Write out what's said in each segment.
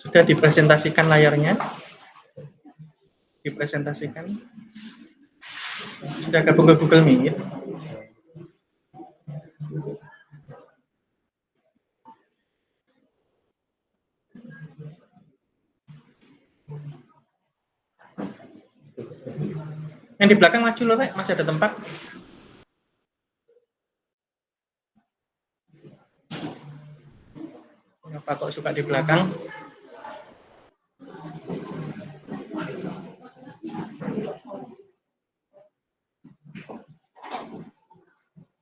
Sudah dipresentasikan layarnya? Dipresentasikan? Sudah gabung ke Google Meet? Yang di belakang maju loh, Rek. Masih ada tempat. Kenapa kok suka di belakang?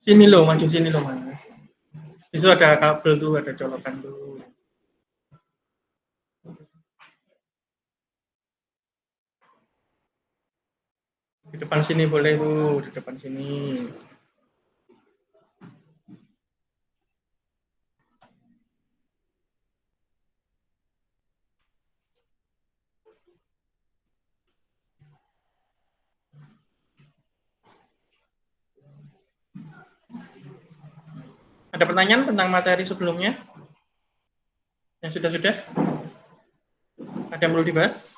Sini loh, maju sini loh, Mas. Itu ada kabel tuh, ada colokan tuh. Di depan sini boleh tuh, di depan sini. Ada pertanyaan tentang materi sebelumnya? Yang sudah-sudah? Ada yang perlu dibahas?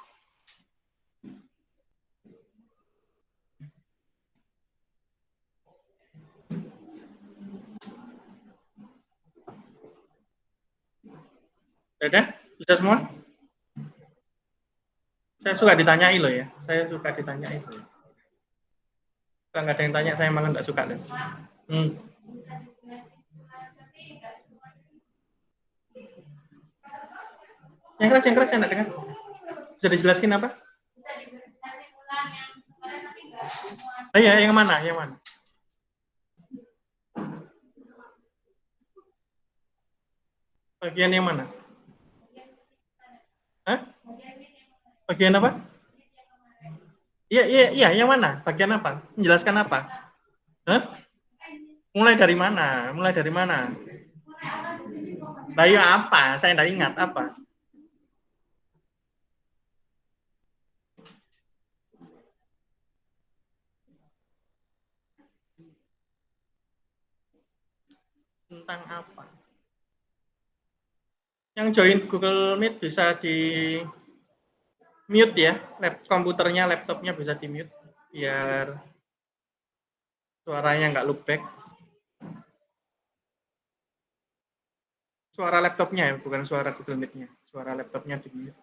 Sudah? Bisa semua? Saya suka ditanyai loh ya. Saya suka ditanyai. Kalau nggak ada yang tanya, saya malah nggak suka deh. Yang keras saya nggak dengar. Bisa dijelaskan apa? Oh iya, yang mana? Yang mana? Bagian yang mana? Hah? Bagian apa? Iya, yang mana? Bagian apa? Menjelaskan apa? Hah? Mulai dari mana? Mulai dari mana? Nah, iya apa? Saya tidak ingat apa. Tentang apa? Yang join Google Meet bisa di mute ya, komputernya, laptopnya bisa di mute biar suaranya nggak loopback. Suara laptopnya ya, bukan suara Google Meet-nya. Suara laptopnya di mute.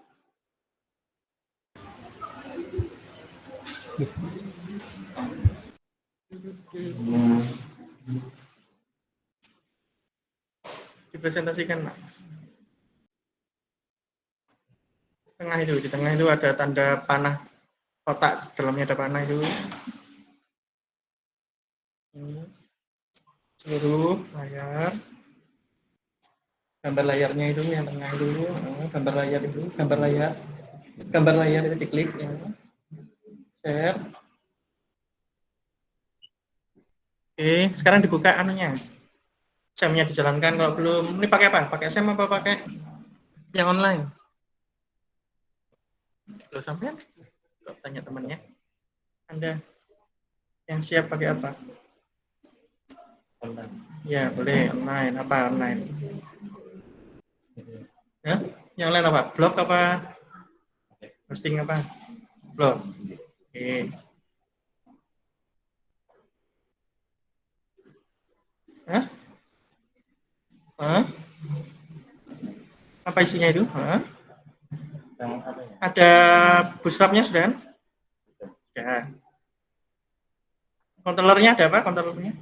Dipresentasikan, Mas. Di tengah itu ada tanda panah kotak, dalamnya ada panah itu. Seluruh layar. Gambar layarnya itu yang tengah itu, gambar layar itu diklik ya. Share. Oke, sekarang dibuka anunya. SEM-nya dijalankan. Kalau belum, ini pakai apa? Pakai SEM apa pakai yang online? Kalau sampean, kok tanya temannya. Anda yang siap pakai apa? Online. Ya, boleh online. Apa online? Ya? Yang lain apa? Blog apa? Posting apa? Blog. Oke. Hah? Hah? Apa isinya itu? Hah? Ada bootstrapnya sudah kan? Ya. Controllernya ada apa? Controllernya?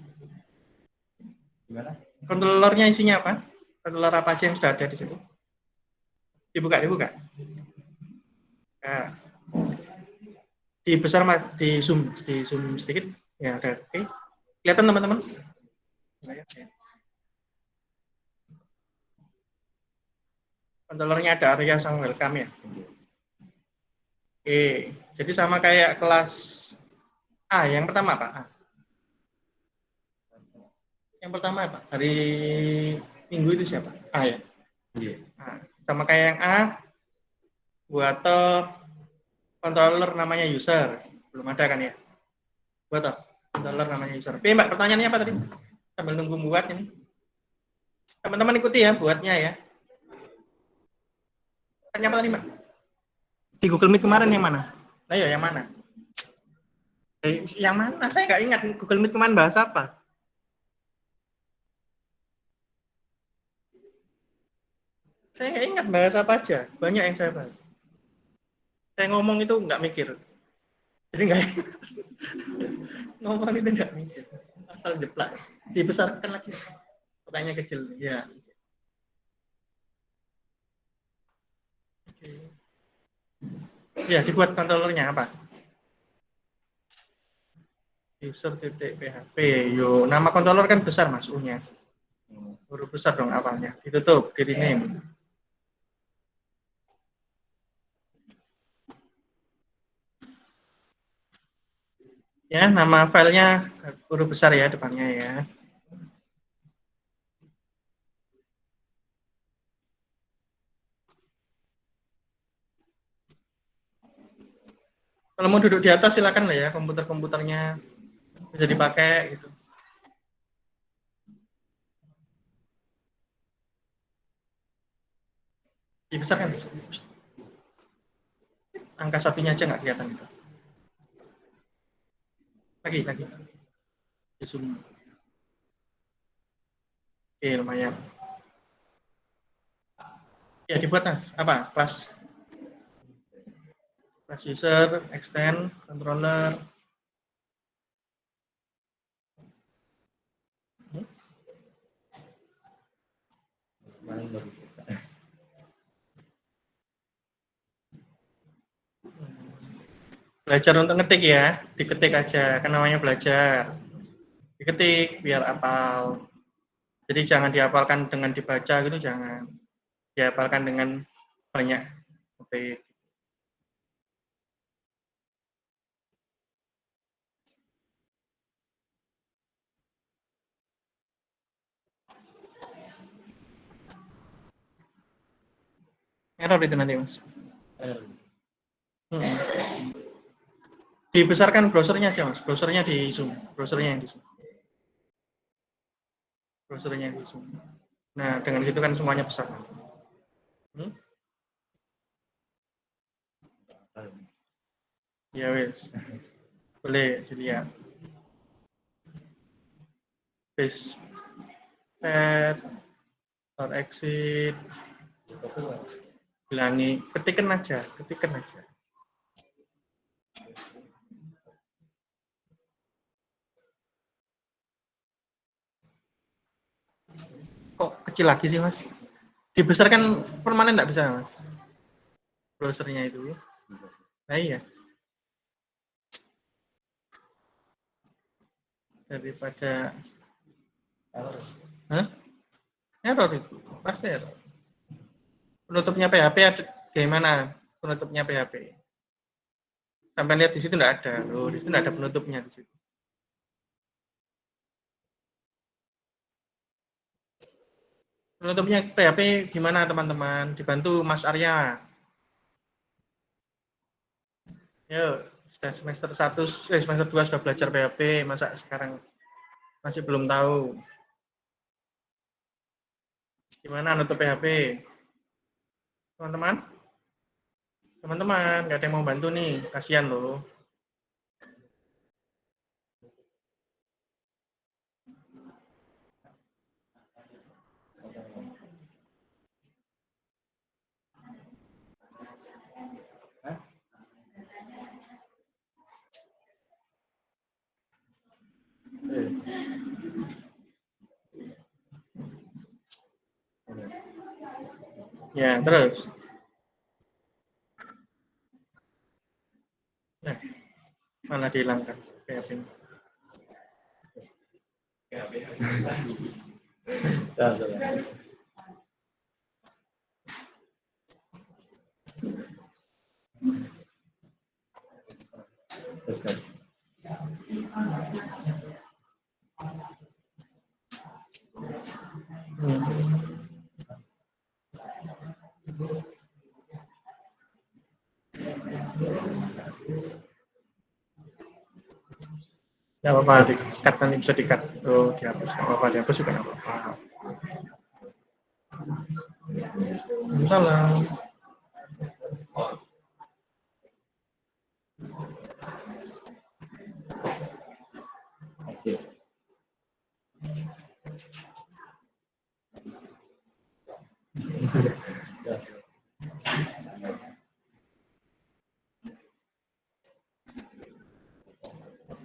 Gimana? Controllernya isinya apa? Controller apa aja yang sudah ada di situ? Dibuka. Nah, dibesar mas, di zoom sedikit. Ya ada. Oke. Kelihatan teman-teman? Controllernya ada Arya sama welcome ya. Oke, jadi sama kayak kelas A. Yang pertama Pak. A. Yang pertama Pak. Hari Minggu itu siapa? A ya. Iya. Nah, sama kayak yang A, buat controller namanya user. Belum ada kan ya? Buat controller namanya user. Oke Mbak, pertanyaannya apa tadi? Sambil nunggu buat ini. Teman-teman ikuti ya buatnya ya. Tanya apa tadi Mbak? Di Google Meet kemarin yang mana? Ayo yang mana? Yang mana? Saya nggak ingat Google Meet kemarin bahas apa. Saya nggak ingat bahas apa aja. Banyak yang saya bahas. Saya ngomong itu nggak mikir. Jadi nggak ngomong itu nggak mikir. Asal jeplak. Dibesarkan lagi. Pertanyaan kecil. Ya. Oke. Ya, dibuat controllernya apa? User titik php. Yo, nama controller kan besar mas U-nya. Huruf besar dong awalnya. Ditutup, di rename. Ya, nama filenya huruf besar ya depannya ya. Kalau mau duduk di atas silakan lah ya, komputernya bisa dipakai gitu. Dibesarkan. Angka satunya aja nggak kelihatan itu. Lagi. Di zoom. Oke, lumayan. Ya, dibuat mas. Apa? Class user, extend, controller. Belajar untuk ngetik ya, diketik aja, kan namanya belajar. Diketik biar apal. Jadi jangan dihafalkan dengan dibaca gitu, jangan. Dihafalkan dengan banyak ketik. Error itu nanti mas. Dibesarkan browsernya aja mas, browsernya di zoom, browsernya yang di zoom. Browsernya yang di zoom. Nah dengan gitu kan semuanya besar. Hmm? Ya wes, boleh dilihat. Base pad or exit, bilangi, ketikan aja. Kok kecil lagi sih mas? Dibesarkan permanen nggak bisa mas? Browsernya itu. Nah iya. Daripada Hah? Error itu, pasti error. Penutupnya PHP ada gimana? Penutupnya PHP. Sampai lihat di situ nggak ada. Loh, di situ nggak ada penutupnya di situ. Penutupnya PHP gimana teman-teman? Dibantu Mas Arya. Yuk, sudah semester 1, semester 2 sudah belajar PHP, masa sekarang masih belum tahu gimana nutup PHP? Teman-teman? Teman-teman, nggak ada yang mau bantu nih, kasihan loh. Ya, terus. Nah, malah dihilangkan PHP. Ya apa-apa, dikat nanti bisa dikat. Oh, dihapus. Nggak apa-apa, dihapus juga nggak apa-apa. Salam.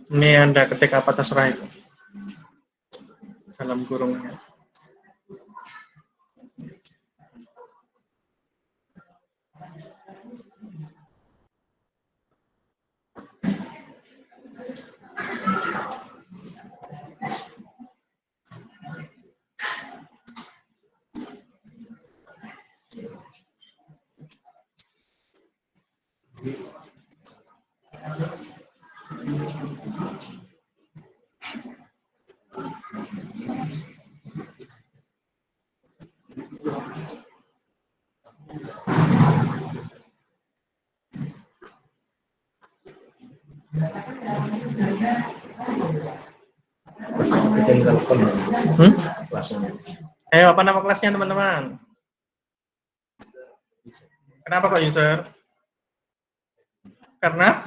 Ini Anda ketik apa terserah itu. Dalam kurungnya. Ayo, apa nama kelasnya teman-teman? Kenapa kok user? Karena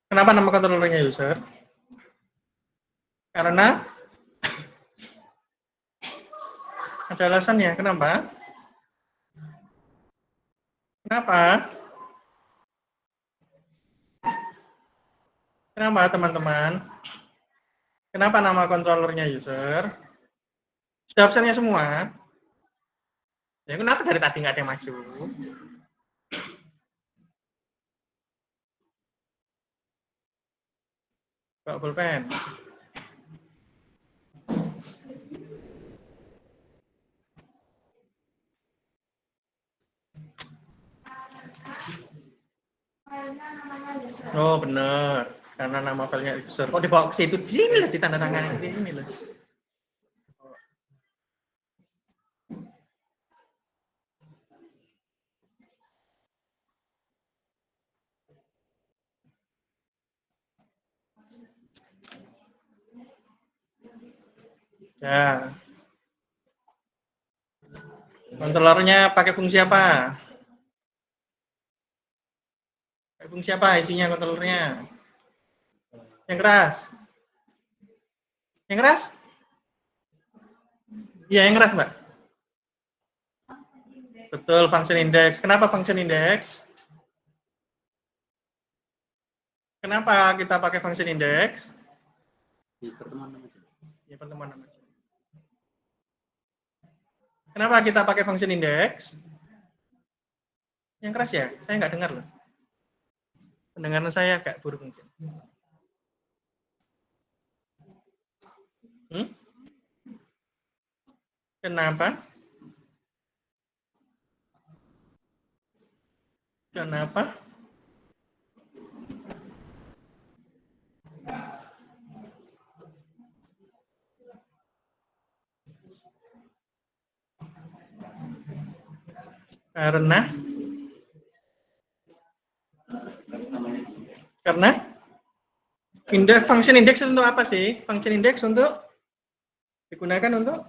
kenapa nama controllernya user? Karena ada alasannya. Kenapa? Kenapa? Kenapa teman-teman? Kenapa nama controllernya user? Sudah optionnya semua? Ya kenapa dari tadi nggak ada yang maju? Bawa pulpen. Oh benar, karena nama filenya user. Kok dibawa ke situ? Di sini lah, ditandatangani di sini lah. Ya. Controllernya pakai fungsi apa? Pakai fungsi apa isinya controllernya? Yang keras. Yang keras? Iya, yang keras, Mbak. Betul, function index. Kenapa function index? Kenapa kita pakai function index? Di pertemuan nama. Ya, pertemuan nama. Kenapa kita pakai function index? Yang keras ya? Saya nggak dengar loh. Pendengaran saya agak buruk mungkin. Kenapa? Kenapa? Karena function index untuk apa sih? Function index untuk digunakan untuk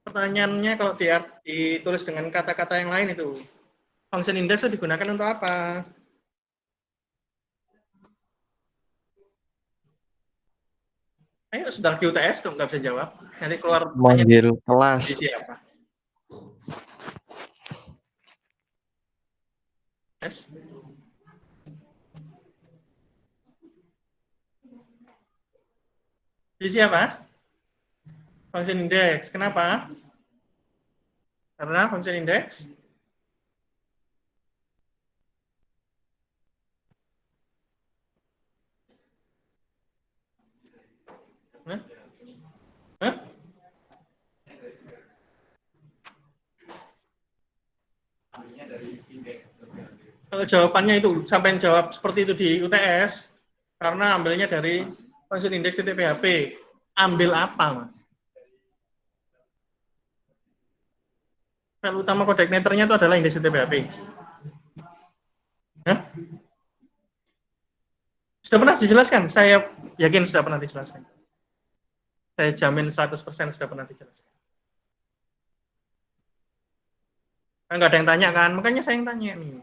pertanyaannya kalau ditulis dengan kata-kata yang lain itu. Function index itu digunakan untuk apa? Ayo, saudara QTS dong, nggak bisa jawab. Nanti keluar manggil kelas. Siapa? Yes. Di siapa? Function index. Kenapa? Karena function index Kalau jawabannya itu sampai jawab seperti itu di UTS, karena ambilnya dari function index PHP. Ambil apa, Mas? File utama kode ignitornya itu adalah indeks PHP. Hah? Sudah pernah dijelaskan? Saya yakin sudah pernah dijelaskan. Saya jamin 100% sudah pernah dijelaskan. Kan nggak ada yang tanya kan? Makanya saya yang tanya nih.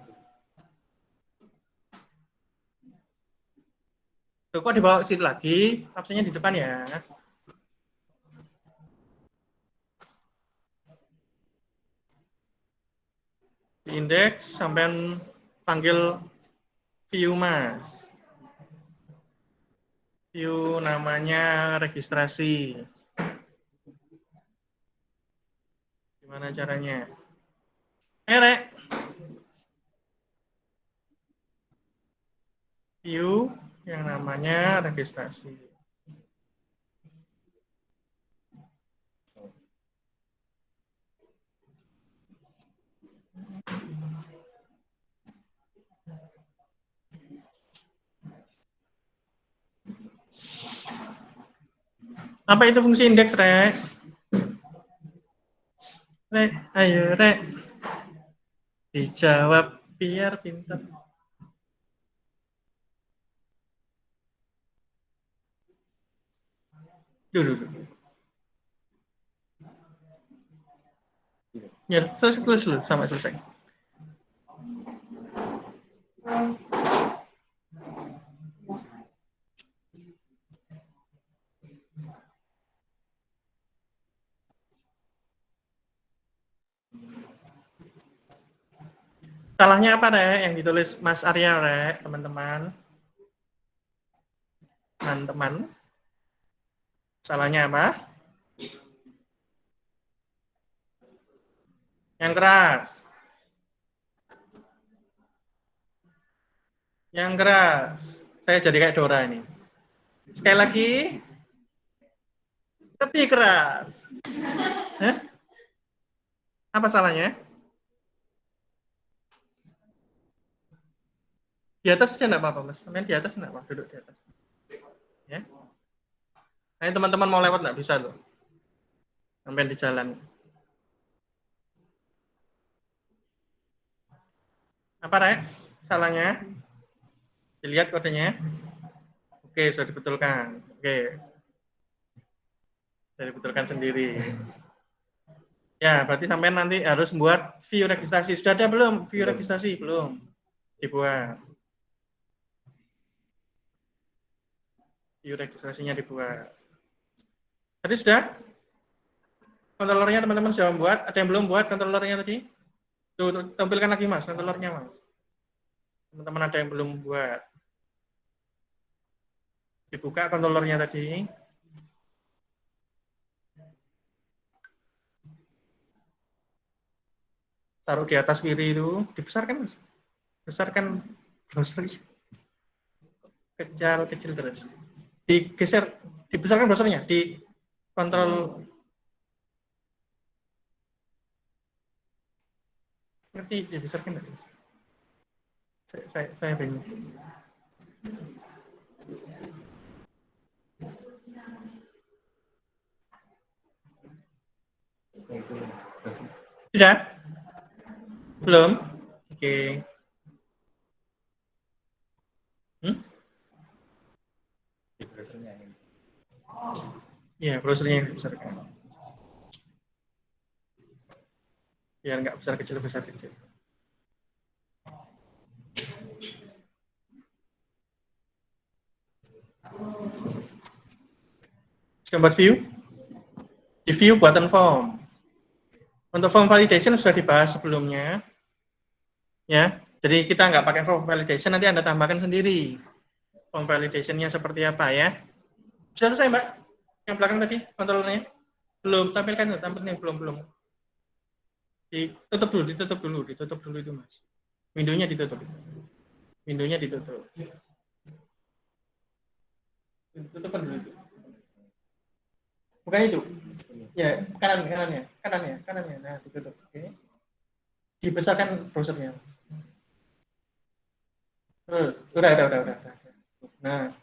Tuh, kok dibawa ke situ lagi? Absennya di depan ya. Di indeks sampai panggil view Mas. View namanya registrasi. Gimana caranya? Rek. View yang namanya registrasi. Apa itu fungsi indeks, Rek? Rek, ayo, Rek. Dijawab biar pintar. Dulu. Ya, selesai sampai selesai. Salahnya apa, Rek? Yang ditulis Mas Arya, Rek, teman-teman. Teman-teman. Salahnya apa? Yang keras. Yang keras. Saya jadi kayak Dora ini. Sekali lagi. Lebih keras. Hah? Apa salahnya? Di atas saja enggak apa-apa, Mas. Sampai di atas enggak apa, duduk di atas. Ya. Nah, teman-teman mau lewat enggak bisa loh. Sampai di jalan. Apa, Rek? Salahnya? Dilihat kodenya. Oke, sudah dibetulkan. Oke. Sudah dibetulkan sendiri. Ya, berarti sampai nanti harus buat view registrasi. Sudah ada belum view registrasi? Belum. Dibuat. View registrasinya dibuat. Tadi sudah? Kontrolernya teman-teman sudah membuat? Ada yang belum buat kontrolernya tadi? Tuh, tampilkan lagi, Mas, kontrolernya, Mas. Teman-teman ada yang belum buat. Dibuka kontrolernya tadi. Taruh di atas kiri itu. Dibesarkan, Mas. Besarkan browser. Kecil terus. Digeser, dibesarkan browsernya. Di kontrol. Ngerti, dibesarkan nggak? Saya bingung. Sudah? Belum? Oke. Iya, browsernya yang dibesarkan. Biar nggak besar kecil. Sudah buat view? Di view buatan form. Untuk form validation sudah dibahas sebelumnya. Ya, jadi kita nggak pakai form validation, nanti Anda tambahkan sendiri. Form validation-nya seperti apa ya. Sudah selesai, Mbak? Yang belakang tadi, kontrolernya? Belum, tampilkan, tampilnya belum. Ditutup dulu itu, Mas. Window-nya ditutup. Tutupkan dulu itu. Bukan itu. Ya, kanannya. Nah, ditutup. Oke. Dibesarkan browsernya, Mas. Terus, udah. Nah,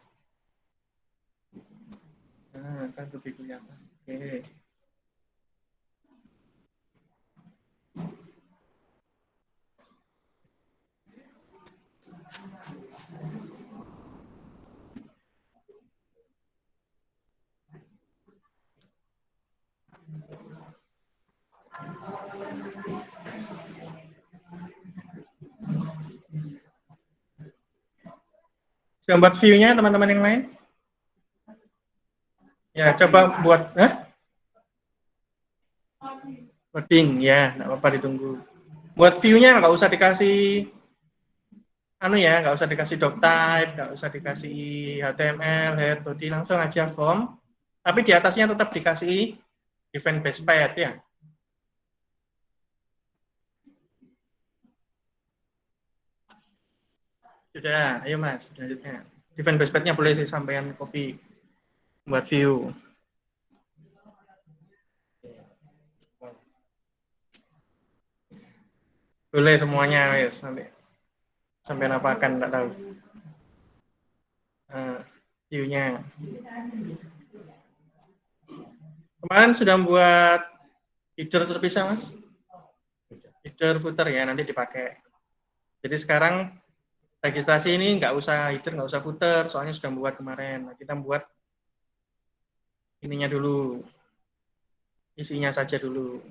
kan lebih kelihatan. Oke. Sudah buat view-nya teman-teman yang lain? Ya, coba buat, loading ya, nggak apa-apa ditunggu. Buat view-nya nggak usah dikasih nggak usah dikasih doc type, nggak usah dikasih HTML, head, body, langsung aja form. Tapi di atasnya tetap dikasih event base page ya. Sudah, ayo Mas, selanjutnya. Event base page-nya boleh disampaikan copy buat view. Boleh semuanya, wes, sampai apa akan nggak tahu. View-nya. Kemarin sudah membuat header terpisah, Mas. Header footer ya, nanti dipakai. Jadi sekarang registrasi ini nggak usah header, nggak usah footer, soalnya sudah membuat kemarin. Nah, kita buat ininya dulu, isinya saja dulu.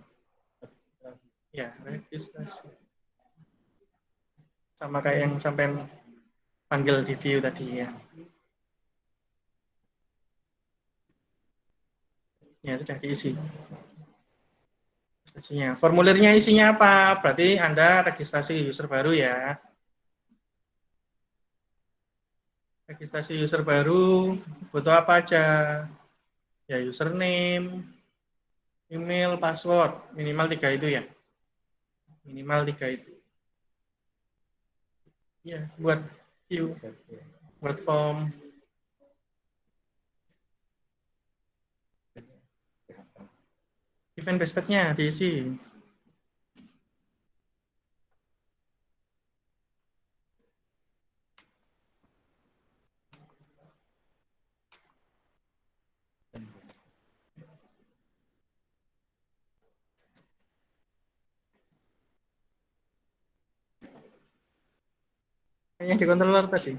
Ya, registrasi. Sama kayak yang sampai panggil di view tadi ya. Ya, sudah diisi. Formulirnya isinya apa? Berarti Anda registrasi user baru ya. Registrasi user baru butuh apa aja? Ya, username, email, password, minimal 3 itu ya. Minimal 3 itu. Ya, buat view, buat form. Event basket-nya diisi. Yang di controller tadi.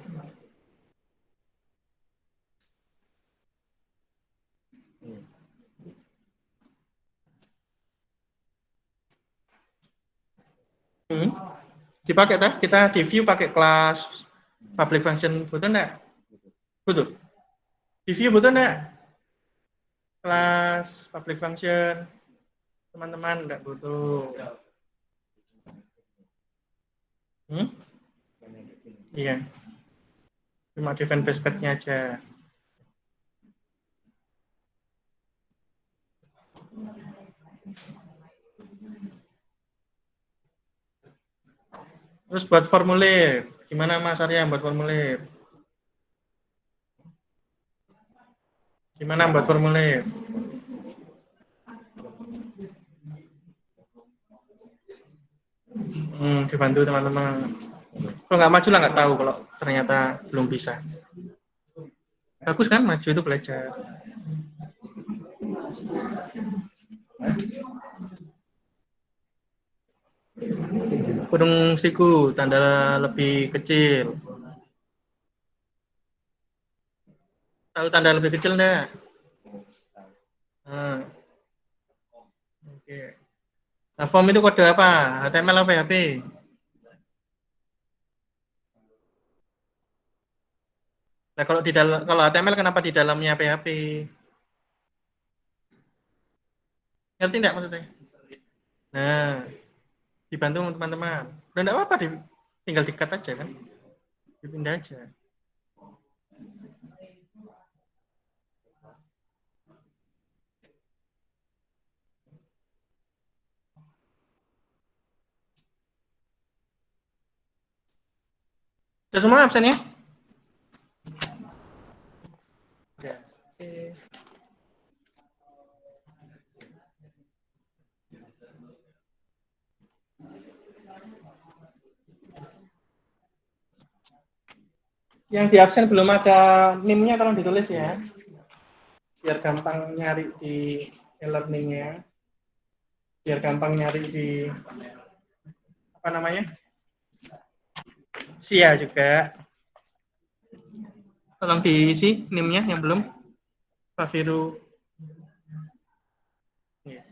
Hmm. Dipakai tak? Kita di view pakai kelas public function, betul enggak? Betul. Di view betul enggak? Kelas public function, teman-teman enggak butuh. Hmm? Iya. Cuma event basket-nya aja. Terus buat formulir. Gimana Mas Arya buat formulir? Gimana buat formulir? Dibantu teman-teman. Kalau nggak maju lah nggak tahu kalau ternyata belum bisa. Bagus kan maju itu belajar. Gunung Siku, tanda lebih kecil. Tahu tanda lebih kecil enggak? Nah, oke. Nah, form itu kode apa? HTML apa PHP? Nah, kalau HTML kenapa di dalamnya PHP? Ngerti enggak maksud saya? Nah, dibantu teman-teman. Udah enggak apa-apa, tinggal di-cut aja kan? Dipindah aja. Sudah semua absen ya? Ya. Oke. Yang di absen belum ada NIM-nya tolong ditulis ya. Biar gampang nyari di e-learning-nya. Biar gampang nyari di apa namanya? Sia juga. Tolong diisi NIM-nya yang belum. Pak Firu. Ya.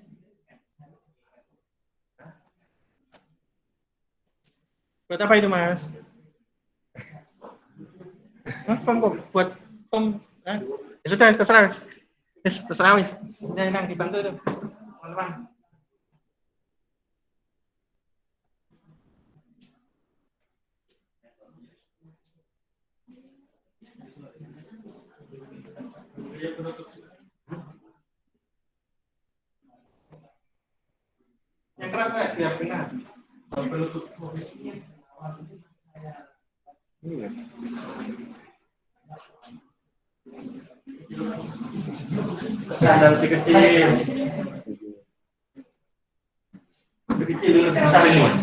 Buat apa itu, Mas? Form buat form. Ya sudah, terserah. Terserah wis. Ya, nang dibantu itu. Teman-teman. Yang keras biar benar. Penutup. Yes. Standar si kecil. Kecil, besar ini Mas.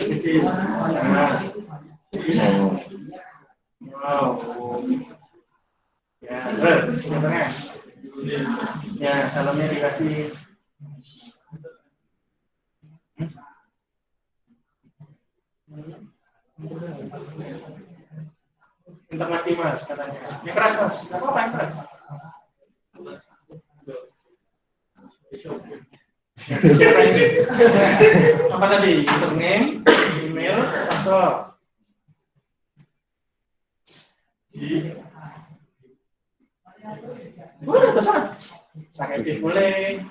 Kecil. Nah. Wow. Ya, terus tengah. Ya, salamnya dikasih. Minta mati Mas katanya. Ya keras Mas. Enggak apa-apa yang keras. Siapa ini? Apa tadi? Username, email, password. Boleh, terserah. Sakit boleh.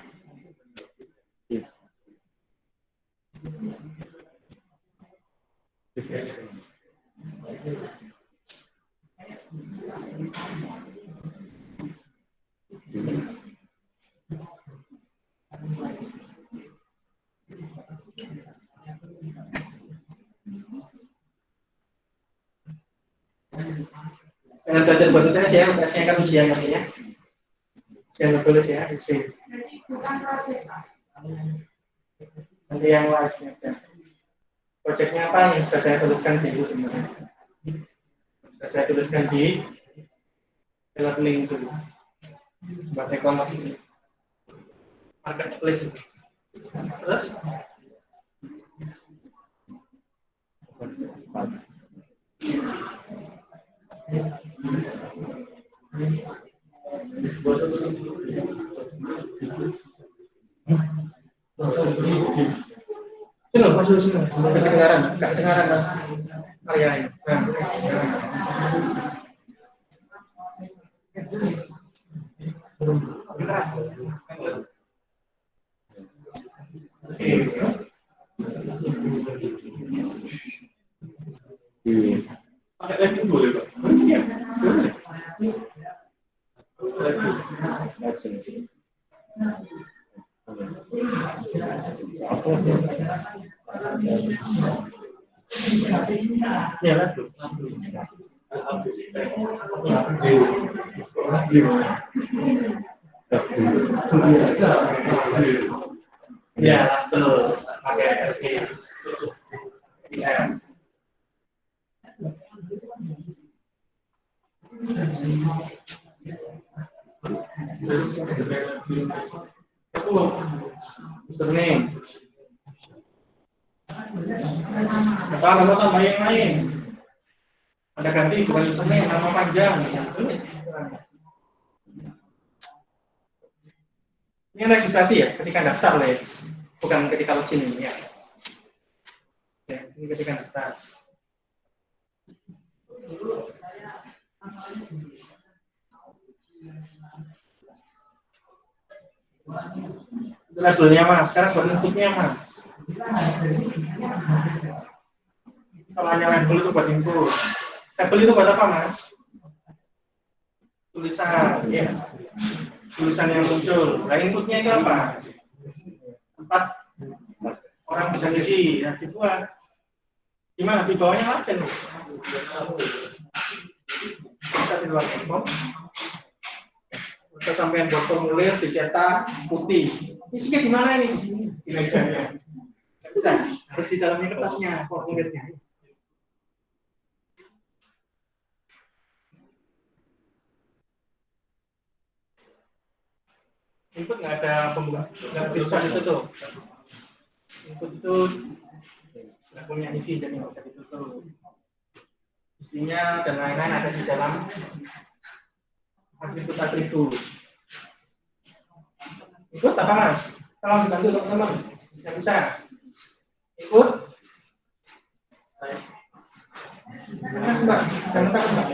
Dengan belajar buat UTS ya, UTS-nya kan ujian nanti ya. Jangan tulis ya, ujian. Nanti yang lainnya. Proyeknya apa nih? Sudah saya tuliskan di itu sebenarnya. Sudah saya tuliskan di link dulu. Buat reklamasi marketplace. Terus? Sini, masuk sini. Kedengaran, nggak kedengaran Mas. Area ini. Pakai lagi boleh Pak? Iya. Ya, lanjut. Ya, betul. Pakai ya. Username. Apa nama tambah yang lain? Ada ganti bukan username, nama panjang. Ini registrasi ya, ketika daftar lah ya, bukan ketika login ini ya. Ya, ini ketika daftar. Itu labelnya Mas, sekarang buat inputnya Mas. Kalau hanya label itu buat input. Label itu buat apa Mas? Tulisan, ya. Tulisan yang muncul. Nah inputnya itu apa? Tempat orang bisa ngisi, ya dibuat. Gimana? Di bawahnya label. Bisa di luar form. Kita sampai buat formulir dicetak putih. Isinya di mana ini? Di sini, di mejanya. Nggak bisa, harus di dalamnya kertasnya, formulirnya. Input nggak ada pembuka, nggak bisa ditutup. Input itu nggak punya isi, jadi nggak bisa ditutup. Isinya dan lain-lain ada di dalam atribut-atribut. Ikut apa mas? Tolong dibantu teman-teman. Bisa. Ikut. Mas mbak, jangan takut mbak.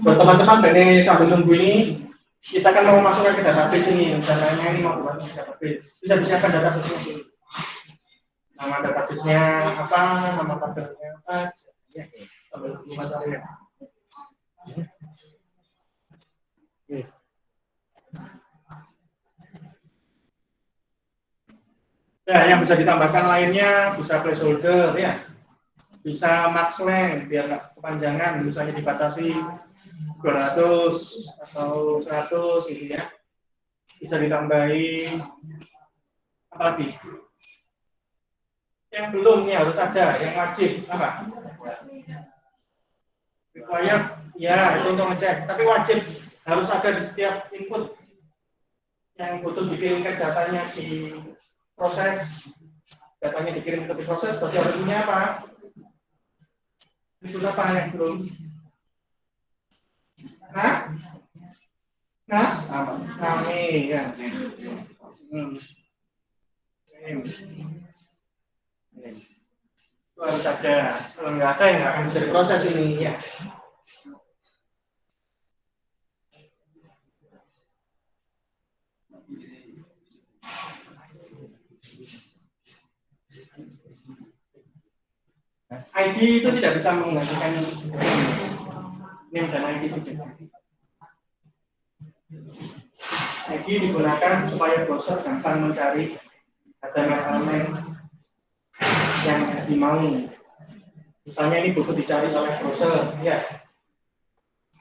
Buat teman-teman ini sambil nunggu ini, kita kan mau masukkan ke database ini, dananya ini mau buat database. Bisa disiapkan database ini. Nama database-nya apa, nama tabelnya apa, ya, sambil nunggu masalahnya. Yes. Nah, yang bisa ditambahkan lainnya bisa placeholder ya, bisa max length biar nggak kepanjangan, misalnya dibatasi 200 atau 100 gitu ya. Bisa ditambahin apa lagi? Yang belum nih harus ada, yang wajib apa? Required, ya itu untuk ngecek. Tapi wajib harus ada di setiap input yang butuh dikirimkan datanya di proses, datanya dikirim ke proses, berarti harus punya apa? Itu apa yang belum? Kami ya. Itu harus ada. Kalau nggak ada ya nggak akan bisa diproses ini ya. ID itu tidak bisa menggantikan name dan ID itu. ID digunakan supaya browser gampang mencari elemen yang dimau. Misalnya ini butuh dicari oleh browser, ya.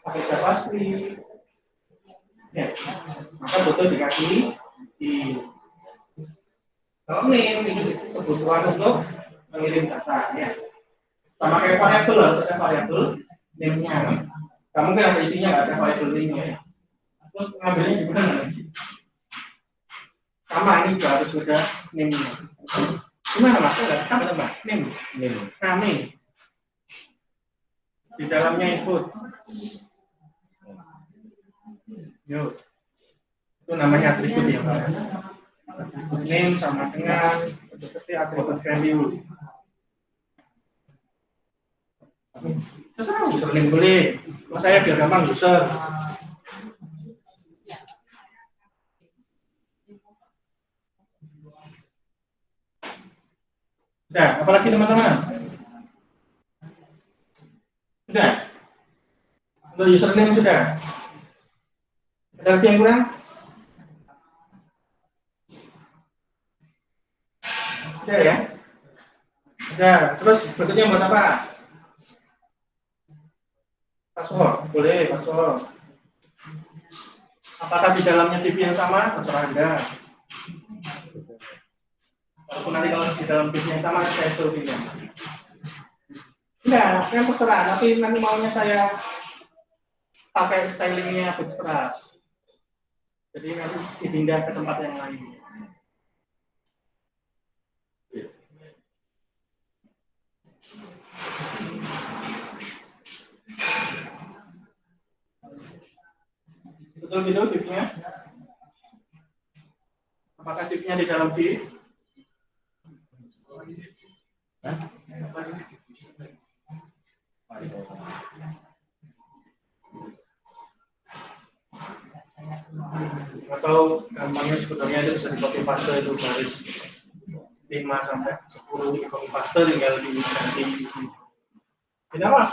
Pakai JavaScript, ya. Maka butuh dikasih di kalau name ini kebutuhan untuk mengirim data, ya. Sama kayak variabel harus ada variabel name-nya. Kamu kan ada isinya nggak ada variabel name-nya. Terus ngambilnya di mana? Sama ini juga harus sudah name-nya. Gimana mas? Enggak sama teman. Name. Kami di dalamnya input. Yo. Itu namanya atribut ya Pak. Atribut name sama dengan seperti atribut value. Terserah username boleh. Kalau saya biar gampang user. Sudah, apalagi teman-teman? Sudah. Untuk username sudah. Ada lagi yang kurang? Sudah ya? Sudah. Terus berikutnya buat apa? Password, boleh password. Apakah di dalamnya TV yang sama? Terserah Anda. Walaupun nanti kalau di dalam TV yang sama, saya suruh pilih. Enggak, yang terserah. Tapi nanti maunya saya pakai stylingnya bootstrap. Jadi nanti dipindah ke tempat yang lain. Betul gitu tipnya? Apakah tipnya di dalam div? Atau gampangnya sebetulnya itu bisa di copy paste itu baris 5 sampai 10 di copy paste tinggal diganti di sini. Ini apa?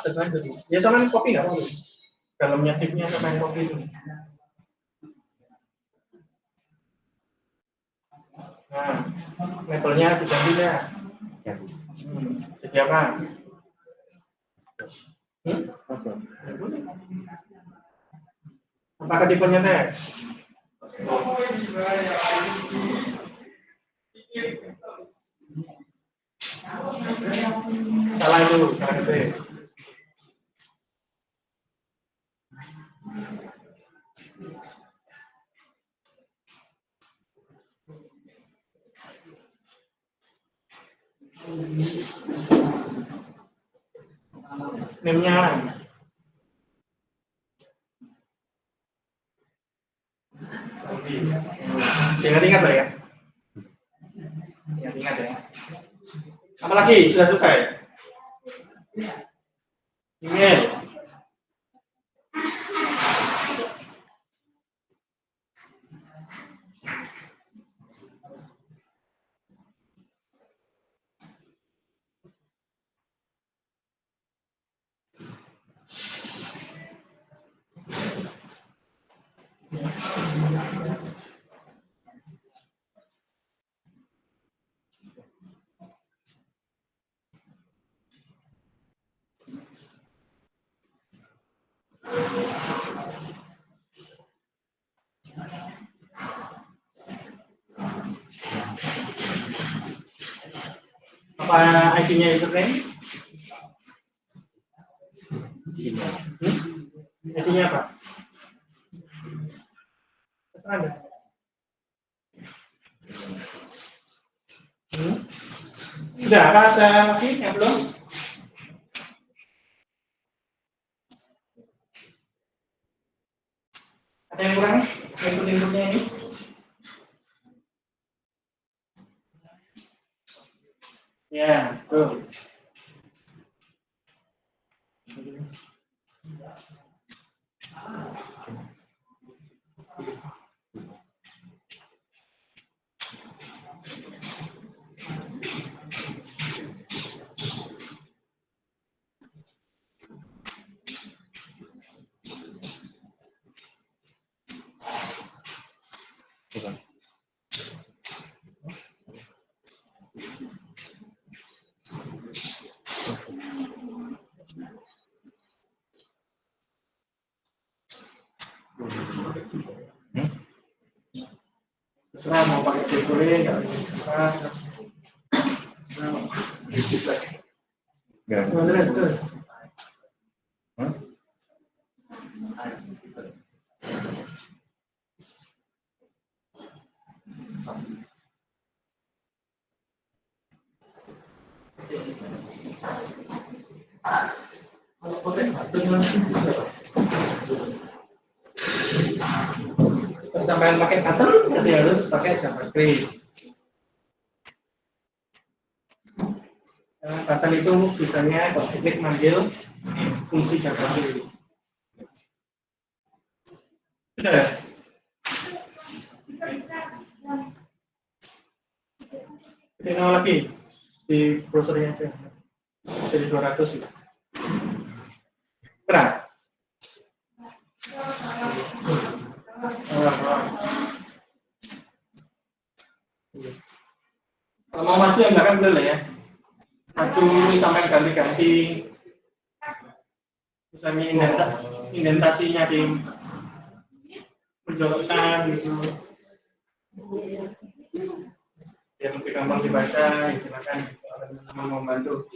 Ya sama copy nggak apa-apa. Dalamnya tipnya sama copy itu. Nah, labelnya diganti ya. Jadi apa? Apakah tipenya teks? Salah itu, salah ketik. Name-nya ingat-ingat lah ya. Ingat-ingat ya. Apalagi sudah selesai. Email. Apa ID-nya username? ID-nya apa? Ada. Sudah, apa ada lagi yang belum? Ada yang kurang? Input-inputnya ini? Ya, betul. Terserah mau pakai klik boleh, nggak terserah. Terus. Sampai pakai pattern, nanti harus pakai JavaScript. Pattern itu biasanya kalau klik manggil fungsi JavaScript. Sudah ya? Tinggal lagi di browsernya aja. Jadi 200 ya. Berat. Kalau mau maju yang belakang boleh ya. Maju sampai ganti-ganti. Misalnya indentasinya di menjolokkan gitu. Biar lebih gampang dibaca, ya silakan teman-teman mau bantu.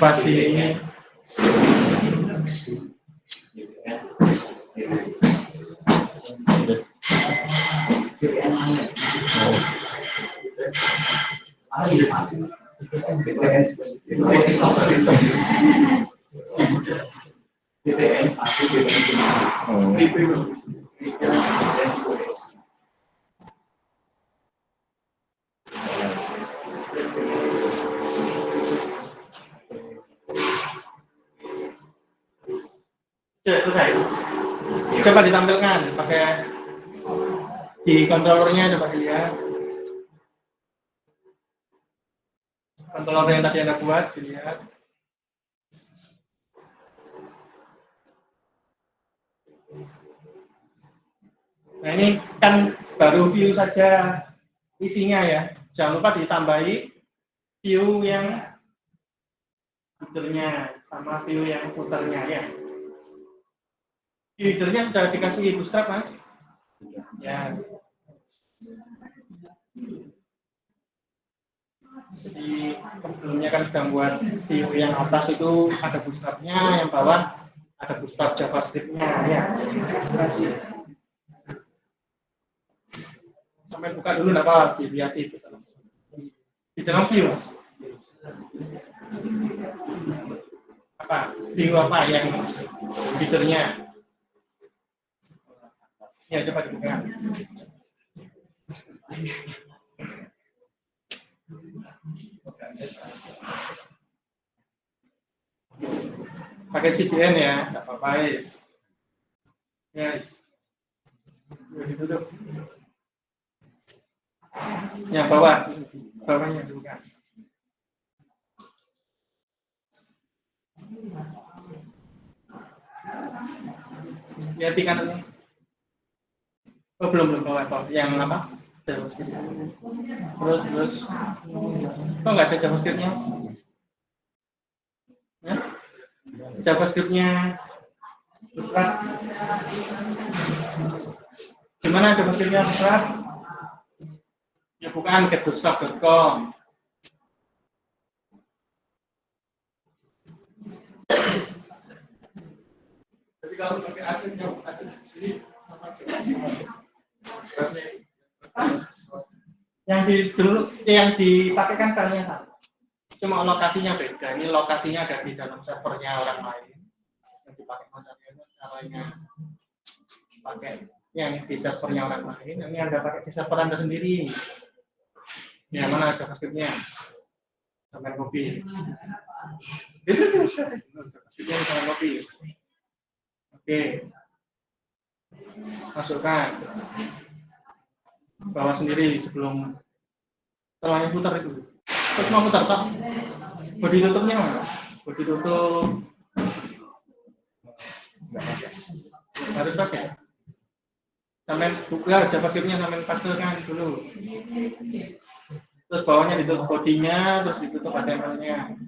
Spasi coba ditampilkan pakai di controllernya, coba dilihat controller yang tadi Anda buat, dilihat. Nah, ini kan baru view saja isinya ya. Jangan lupa ditambahi view yang header-nya sama view yang footer-nya ya. Header-nya sudah dikasih bootstrap, Mas? Ya. Jadi sebelumnya kan sudah buat view yang atas itu ada bootstrap-nya, yang bawah ada bootstrap JavaScript-nya ya. Sampai buka dulu enggak apa-apa, dilihat itu di dalam view, Mas. Apa? View apa yang header-nya? Ya, coba dibuka. Pakai CDN ya, nggak apa-apa, yes. Duduk. Yang bawahnya dibuka. Ya, tingkat. Oh, belum bawah. Yang apa? JavaScript. Terus. Kok nggak ada JavaScript-nya? Ya? JavaScript-nya Bootstrap. Gimana JavaScript-nya Bootstrap? Ya bukan getbootstrap.com. Jadi kalau pakai asetnya ada di sini sama yang dipakai kan filenya sama. Cuma lokasinya beda. Ini lokasinya ada di dalam servernya orang lain. Yang dipakai masanya itu caranya pakai yang di servernya orang lain. Ini Anda pakai di server Anda sendiri. Ya, mana JavaScript-nya? Sampai copy. Itu JavaScript-nya sampai copy. Oke. Masukkan. Bawa sendiri sebelum setelah putar itu. Terus mau putar tak? Bodi tutupnya mana? Bodi tutup harus pakai. Sampai buka JavaScript-nya sampai pastekan dulu. Terus bawahnya ditutup bodinya, terus ditutup HTML-nya.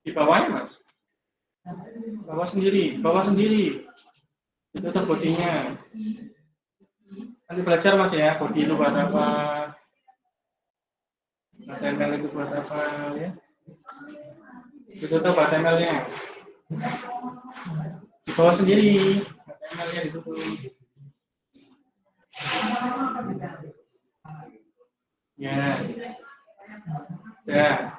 Di bawahnya mas, bawah sendiri. Ditutup bodinya. Nanti belajar mas ya, body itu buat apa, HTML itu buat apa ya. Ditutup HTML-nya. Di bawah sendiri, HTML-nya ditutup. Ya. Ya.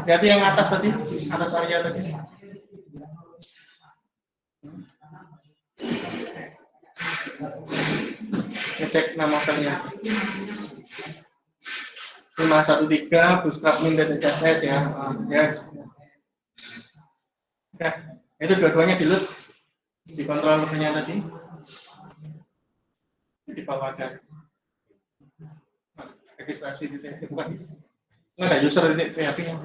Jadi yang atas tadi, atas area tadi. Ngecek nama filenya. 513 bootstrap min.css ya. Yes. Ya, itu dua-duanya di-load di controllernya tadi. Di bawah ada registrasi di sini, bukan? Nggak ada user di PHP-nya.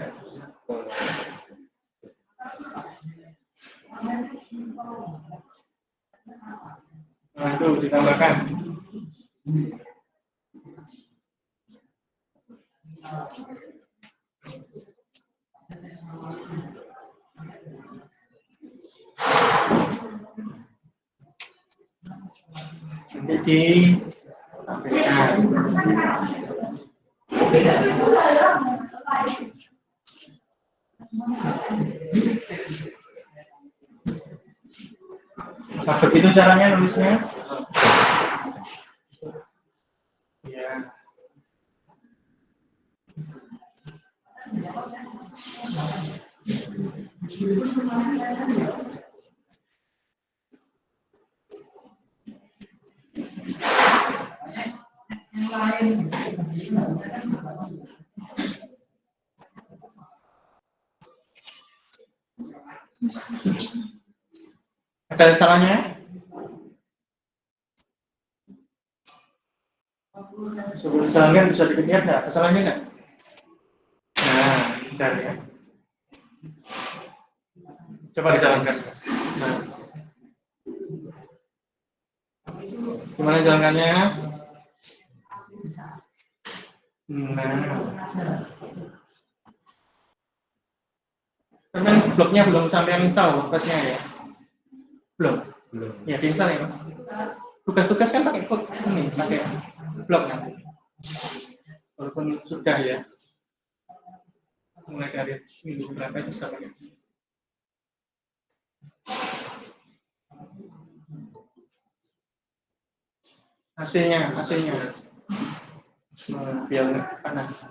Nah, itu ditambahkan. Jadi nah, begitu caranya nulisnya. Ya. Ada salahnya? Sebelum jalankan bisa dilihat nggak? Kesalahannya nggak? Nah, bentar ya. Coba dijalankan. Nah. Gimana jalankannya? Nah. Kan bloknya belum sampai install WordPress-nya ya? Belum. Ya, diinstal ya, Mas. Tugas-tugas kan pakai code ini, pakai blok nanti. Walaupun sudah ya. Mulai dari minggu berapa itu sudah pakai. AC-nya. Biar panas.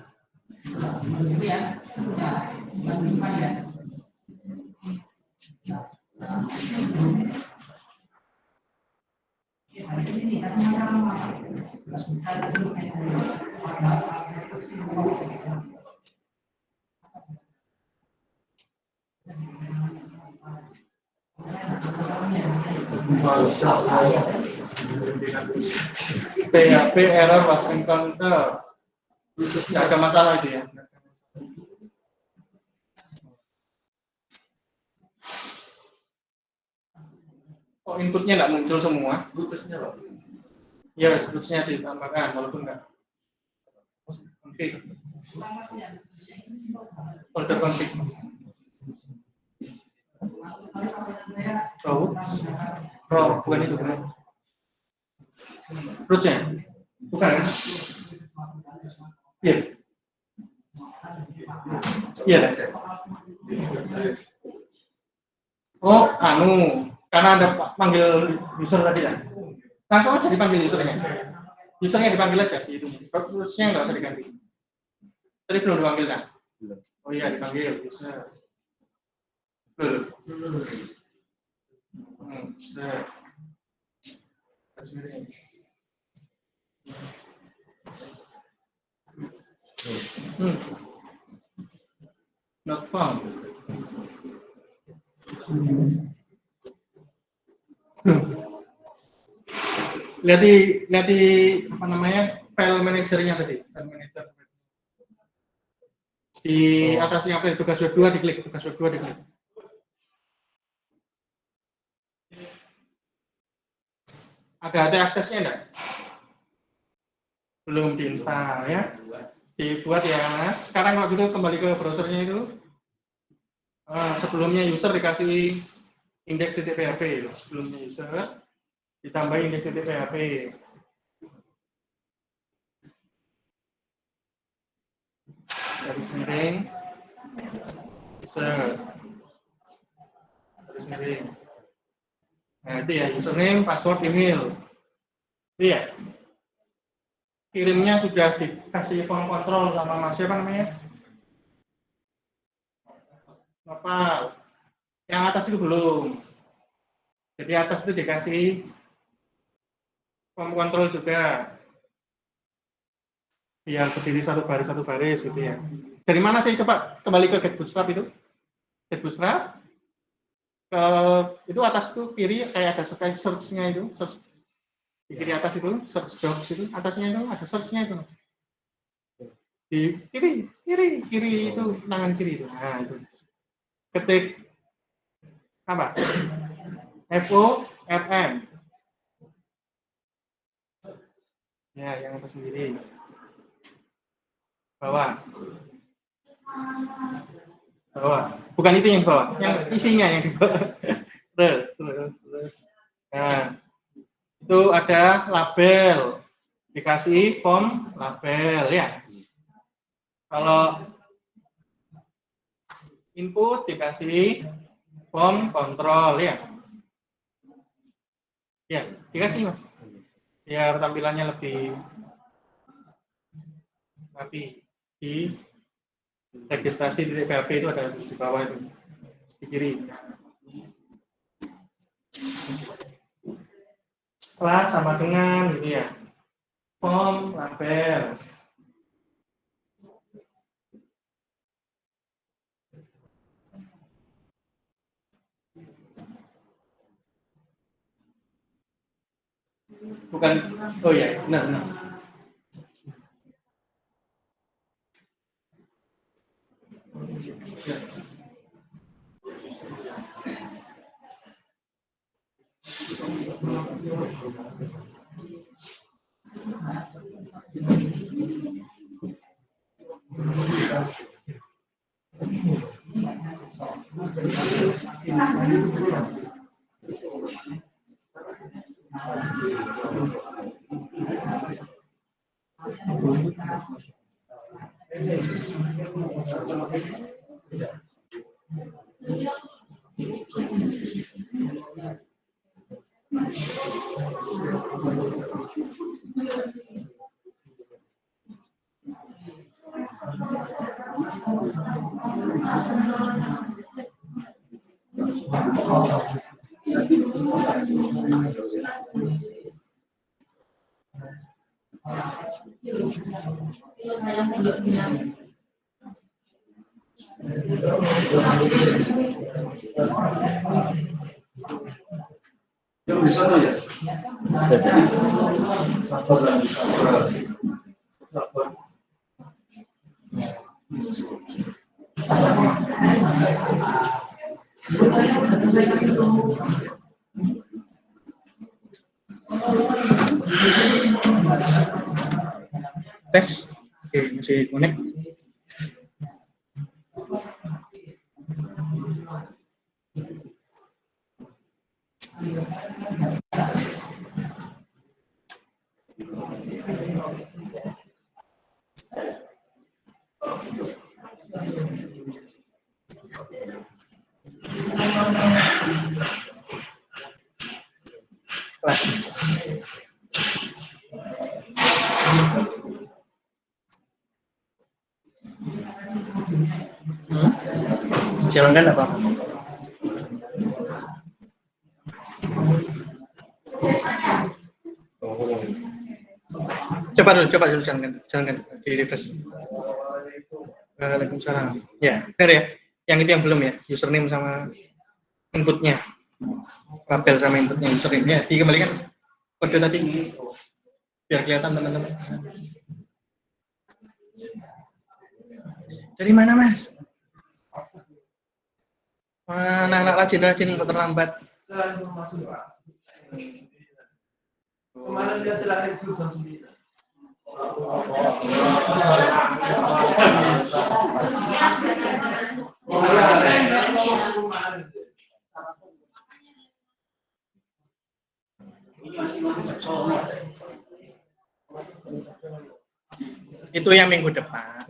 PHP error was encountered. Nggak ada masalah itu ya. Oh, inputnya nggak muncul semua. Rutesnya loh. Ya, rutesnya ditambahkan, walaupun nggak. Oke. Folder config. Row, bukan itu kan? Rootnya, bukan? Iya. Iya. Oh, karena ada panggil user tadi ya. Langsung aja dipanggil usernya. Usernya dipanggil aja di itu. Rootsnya nggak usah diganti. Tadi belum dipanggil kan? Belum. Oh iya, dipanggil user. Belum. Not found. lihat di apa namanya file manajernya tadi, file manager di atasnya tugas web 2 diklik, tugas web 2 diklik. Ada aksesnya enggak? Belum diinstal ya. Dibuat ya Mas. Sekarang kalau gitu kembali ke browsernya itu. Sebelumnya user dikasih index.php, sebelumnya user ditambah index.php. Garis miring user, garis miring. Nah itu ya username, password, email. Itu ya. Kirimnya sudah dikasih form kontrol sama Mas siapa namanya? Noval. Yang atas itu belum. Jadi atas itu dikasih form kontrol juga. Biar berdiri satu baris gitu ya. Dari mana sih coba kembali ke Get Bootstrap itu? Get Bootstrap itu atas tuh kiri kayak ada search-nya itu, search di kiri atas itu, search docs itu, atasnya itu ada search-nya itu. Di kiri itu tangan kiri itu. Nah, itu. Ketik apa? FORM. Ya, yang atas sendiri. Bawah. Bukan itu yang bawah, yang isinya yang di bawah. Terus. Nah, itu ada label, dikasih form label ya. Kalau input dikasih form kontrol ya. Ya, dikasih Mas. Biar tampilannya lebih rapi. Di registrasi di PHP itu ada di bawah itu, di kiri. Kelas sama dengan gitu ya. Form label. Bukan, oh ya, benar. Tes, oke masih connect. Kelas. Jalankan apa? Coba dulu jalankan di refresh. Waalaikumsalam. Ya, benar ya. Yang itu yang belum ya, username sama inputnya. Label sama inputnya username. Ya, dikembalikan. kode tadi biar kelihatan teman-teman. Dari mana Mas? Anak-anak rajin-rajin terlambat. Kemarin dia telah review jam 9. Itu yang minggu depan.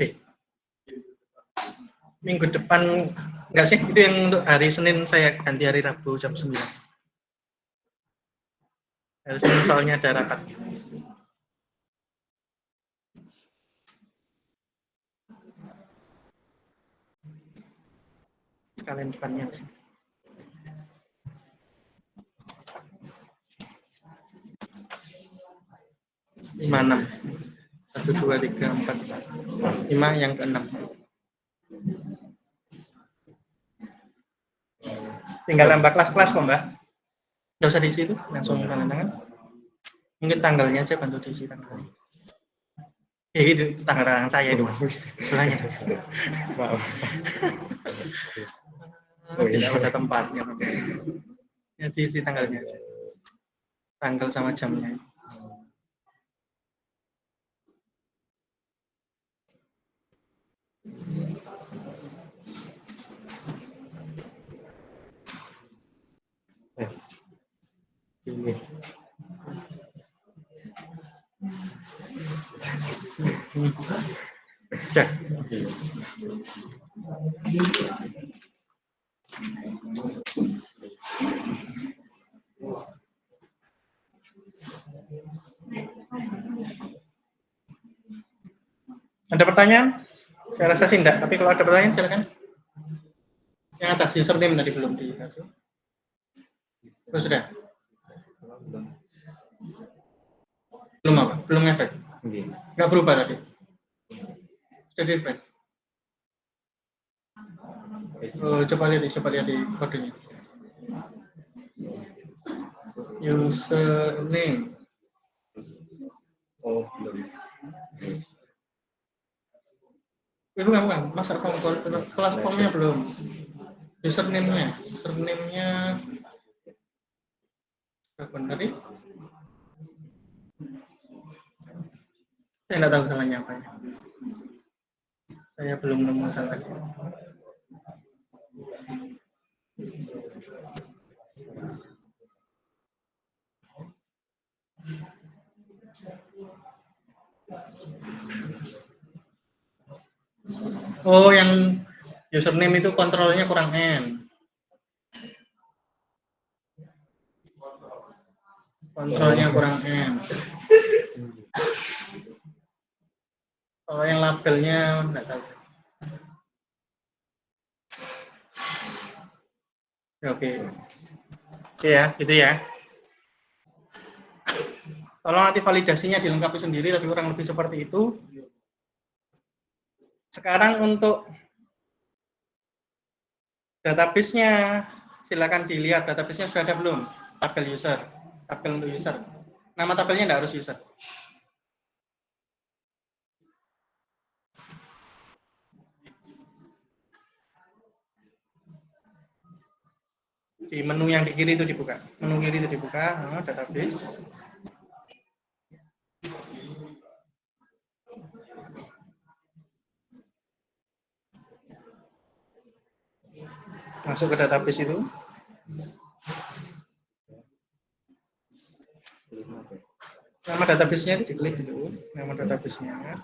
Minggu depan enggak sih? Itu yang untuk hari Senin saya ganti hari Rabu jam 9. Hari Senin soalnya ada rapat. Sekalian depannya sih. 5, 6. 1, 2, 3, 4, 5 yang ke-6. Tinggal nambah kelas-kelas kok Mbak. Nggak usah diisi itu, langsung tanda tangan. Mungkin tanggalnya aja bantu diisi tanggalnya. Itu tanggal saya itu Mas. Sebelahnya. Maaf. Tidak ada tempatnya. Ya diisi tanggalnya aja. Tanggal sama jamnya. Ini. Ya. Ada pertanyaan? Saya rasa sih enggak, tapi kalau ada pertanyaan silakan. Yang atas username tadi belum dikasih. Oh, sudah? Belum apa? Belum efek? Enggak berubah tadi? Sudah di refresh? Oh, coba lihat di kodenya. Username. Oh, belum. Itu bukan, masa form kelas formnya belum. Username-nya benar nih. Saya nggak tahu salahnya apa ya. Saya belum nemu salahnya. Oh, yang username itu kontrolnya kurang N. Kontrolnya kurang N. Kalau yang labelnya nggak tahu. Oke. Oke ya, gitu ya. Tolong nanti validasinya dilengkapi sendiri, tapi kurang lebih seperti itu. Sekarang untuk database-nya, silakan dilihat database-nya sudah ada belum? Tabel user, tabel untuk user. Nama tabelnya tidak harus user. Di menu yang di kiri itu dibuka. Menu kiri itu dibuka, database. Masuk ke database itu. Nama database-nya itu diklik dulu. Nama database-nya.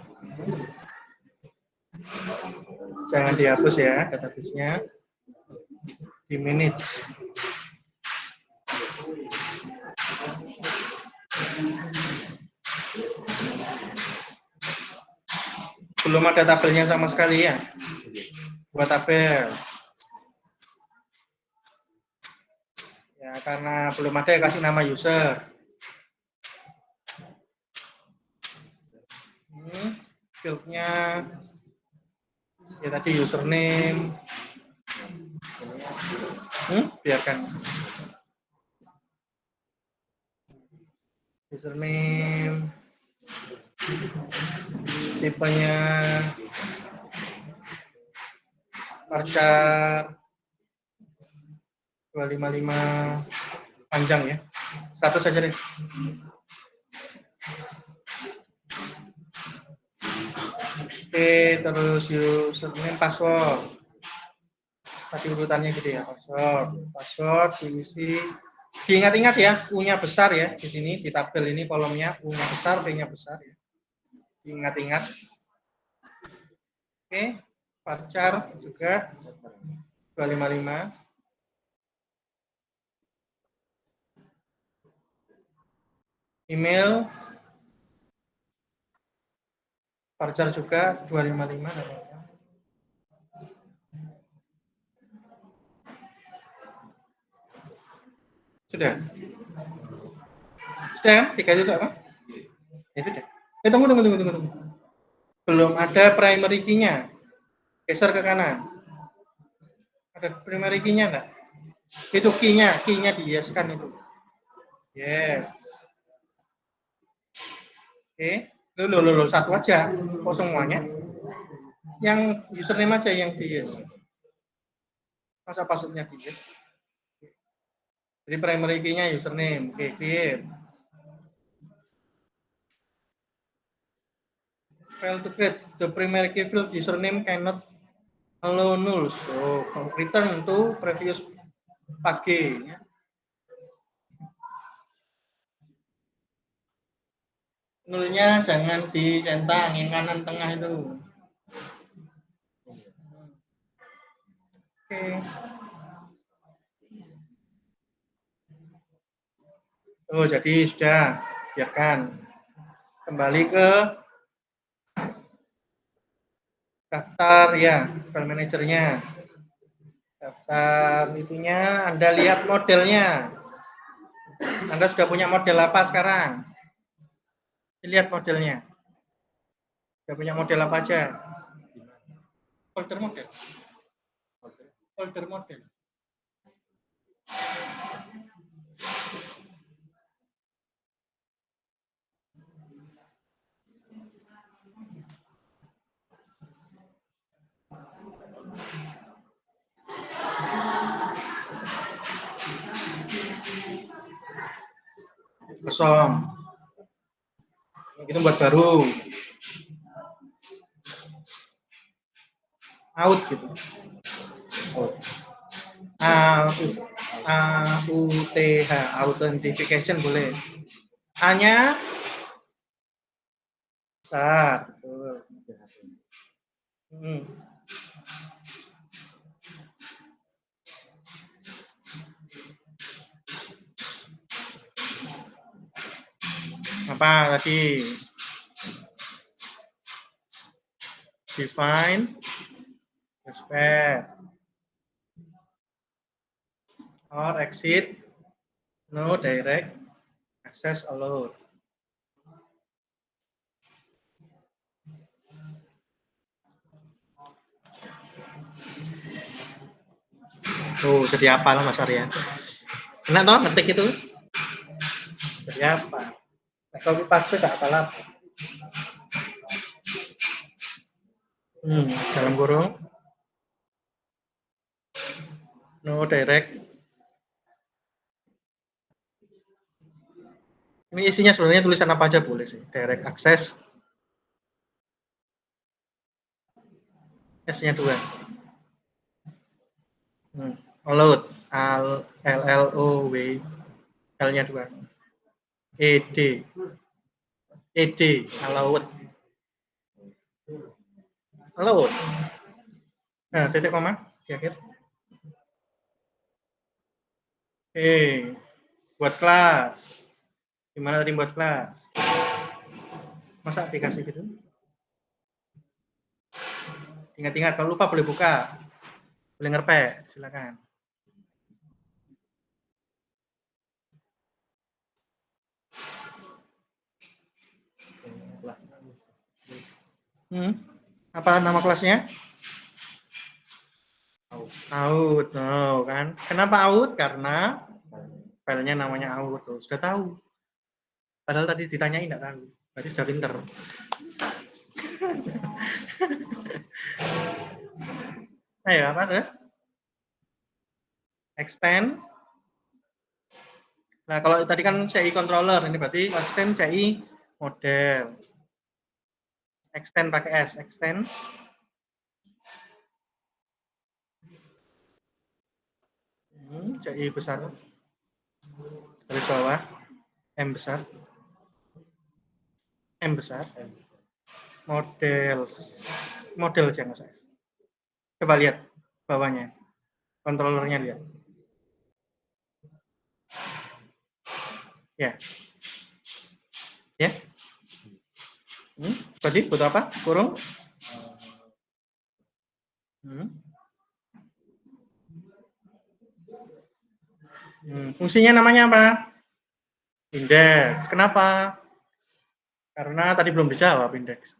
Jangan dihapus ya database-nya. Di manage. Belum ada tabelnya sama sekali ya. Buat tabel. Ya, karena belum ada ya kasih nama user. Fieldnya ya tadi username. Biarkan. username, tipenya varchar 255 panjang ya, 100 saja deh. Oke, terus username, password. Tadi urutannya gitu ya, password diisi. Diingat-ingat ya, U-nya besar ya di sini di tabel ini kolomnya U-nya besar, V-nya besar ya. Diingat-ingat. Oke, varchar juga 255. Email varchar juga 255. Sudah? Sudah kan? 3 itu apa? Ya sudah. Tunggu. Belum ada primary key-nya. Geser ke kanan. Ada primary key-nya enggak? Itu key-nya dihiaskan itu. Yes. Oke. Loh, satu aja. Kok semuanya? Yang username aja yang dihias. Masa password-nya dihias? Jadi primary key-nya username. Oke, create. Fail to create. The primary key field username cannot allow null. So, return to previous page. Ya. Nulnya jangan dicentang, yang kanan tengah itu. Oke. Oh, jadi sudah. Biarkan. Kembali ke daftar ya, file manajernya. Daftar itunya, Anda lihat modelnya. Anda sudah punya model apa sekarang? Lihat modelnya. Sudah punya model apa aja? Folder model. Folder model. Kosong. Kita buat baru. Out gitu. AUTH, authentication boleh. A-nya besar. Betul. Apa tadi? Define respect or exit, no direct access allowed. Tuh, jadi apa lah Mas Arya? Enak toh ngetik itu? Jadi apa? Kalau paste tak apalah. Dalam kurung. No direct. Ini isinya sebenarnya tulisan apa aja boleh sih. Direct access. S-nya 2. Allowed. L-L-O-W. L-nya 2. ED. ED. Allowed. Allowed. Nah, titik koma di akhir. Oke. Buat kelas. Gimana tadi buat kelas? Masa aplikasi gitu? Ingat-ingat, kalau lupa boleh buka. Boleh ngerpek, silakan. Apa nama kelasnya? Out. No, kan? Kenapa out? Karena filenya namanya out. Sudah tahu. Padahal tadi ditanyain enggak tahu. Berarti sudah pinter. Ayo, apa terus? Extend. Nah, kalau tadi kan CI controller, ini berarti extend CI model. Extend pakai S, extends. CI besar. Garis bawah. M besar. M besar. Model jangan saya. Coba lihat bawahnya. Controllernya lihat. Ya. Ya. Berarti butuh apa? Kurung? Fungsinya namanya apa? Indeks. Kenapa? Karena tadi belum dijawab indeks.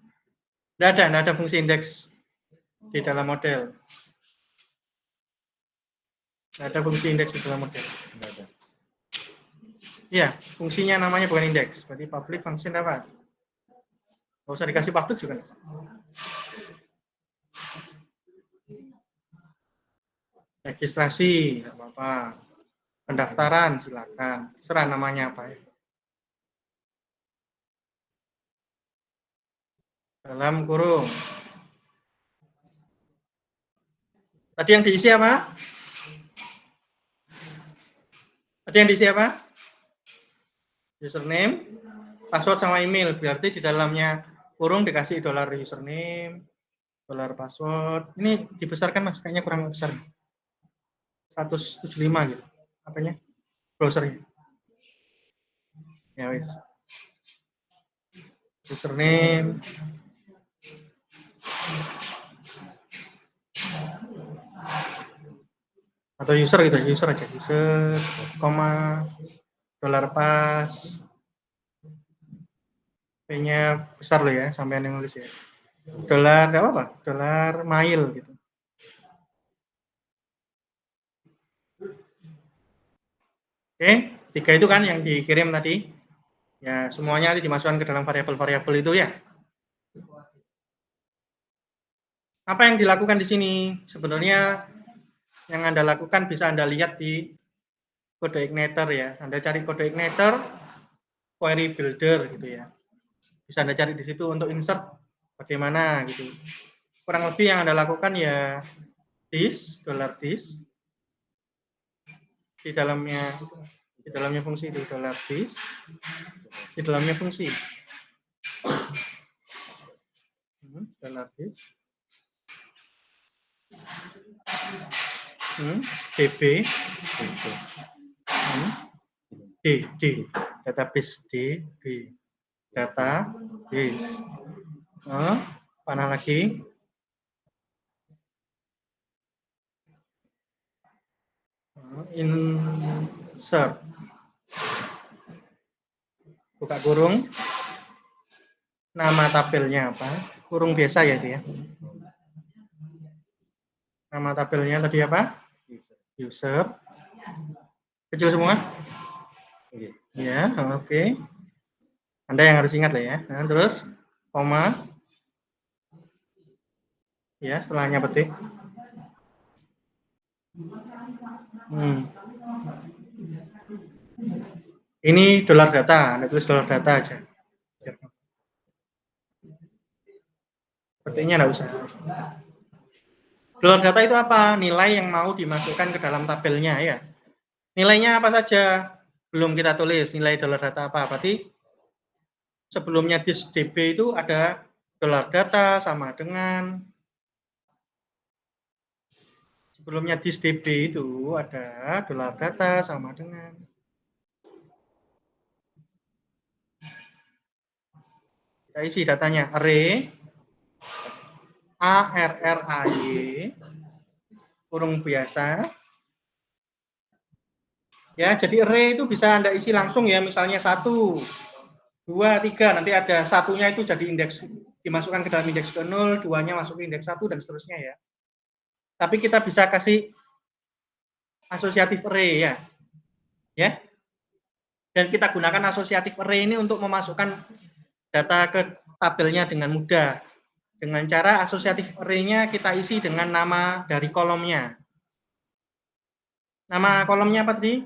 Tidak ada fungsi indeks di dalam model. Tidak ada fungsi indeks di dalam model. Iya, fungsinya namanya bukan indeks. Berarti public function apa? Nggak usah dikasih public juga. Registrasi, nggak apa-apa. Pendaftaran, silakan. Serah namanya apa ya. Dalam kurung. Tadi yang diisi apa? Username, password sama email. Berarti di dalamnya kurung dikasih $username, $password. Ini dibesarkan Mas, kayaknya kurang besar. 175 gitu. Apanya? Browsernya. Ya wis. Username. Atau user gitu, user aja. User, koma, $pas. P-nya besar loh ya, sampai yang nulis ya. Dolar, nggak apa-apa, dolar mile gitu. Oke, 3 itu kan yang dikirim tadi. Ya, semuanya nanti dimasukkan ke dalam variabel-variabel itu ya. Apa yang dilakukan di sini? Sebenarnya yang Anda lakukan bisa Anda lihat di kode igniter ya. Anda cari kode igniter, query builder gitu ya. Bisa Anda cari di situ untuk insert bagaimana gitu. Kurang lebih yang Anda lakukan ya this, $this. Di dalamnya fungsi itu $this. Di dalamnya fungsi $this. DB D database D database mana lagi insert buka kurung nama tabelnya apa kurung biasa ya itu ya nama tabelnya tadi apa user kecil semua ya oke. Anda yang harus ingat lah ya. Nah, terus koma ya setelahnya petik ini $data, Anda tulis $data aja. Petiknya enggak usah. $data itu apa? Nilai yang mau dimasukkan ke dalam tabelnya ya. Nilainya apa saja? Belum kita tulis nilai $data apa. Berarti sebelumnya this db itu ada $data sama dengan sebelumnya this db itu ada $data sama dengan kita isi datanya array array kurung biasa ya. Jadi array itu bisa Anda isi langsung ya, misalnya 1 2 3 nanti ada satunya itu jadi indeks dimasukkan ke dalam indeks ke 0, 2-nya masuk ke indeks 1 dan seterusnya ya. Tapi kita bisa kasih asosiatif array ya. Ya. Dan kita gunakan associative array ini untuk memasukkan data ke tabelnya dengan mudah. Dengan cara associative array-nya kita isi dengan nama dari kolomnya. Nama kolomnya apa tadi?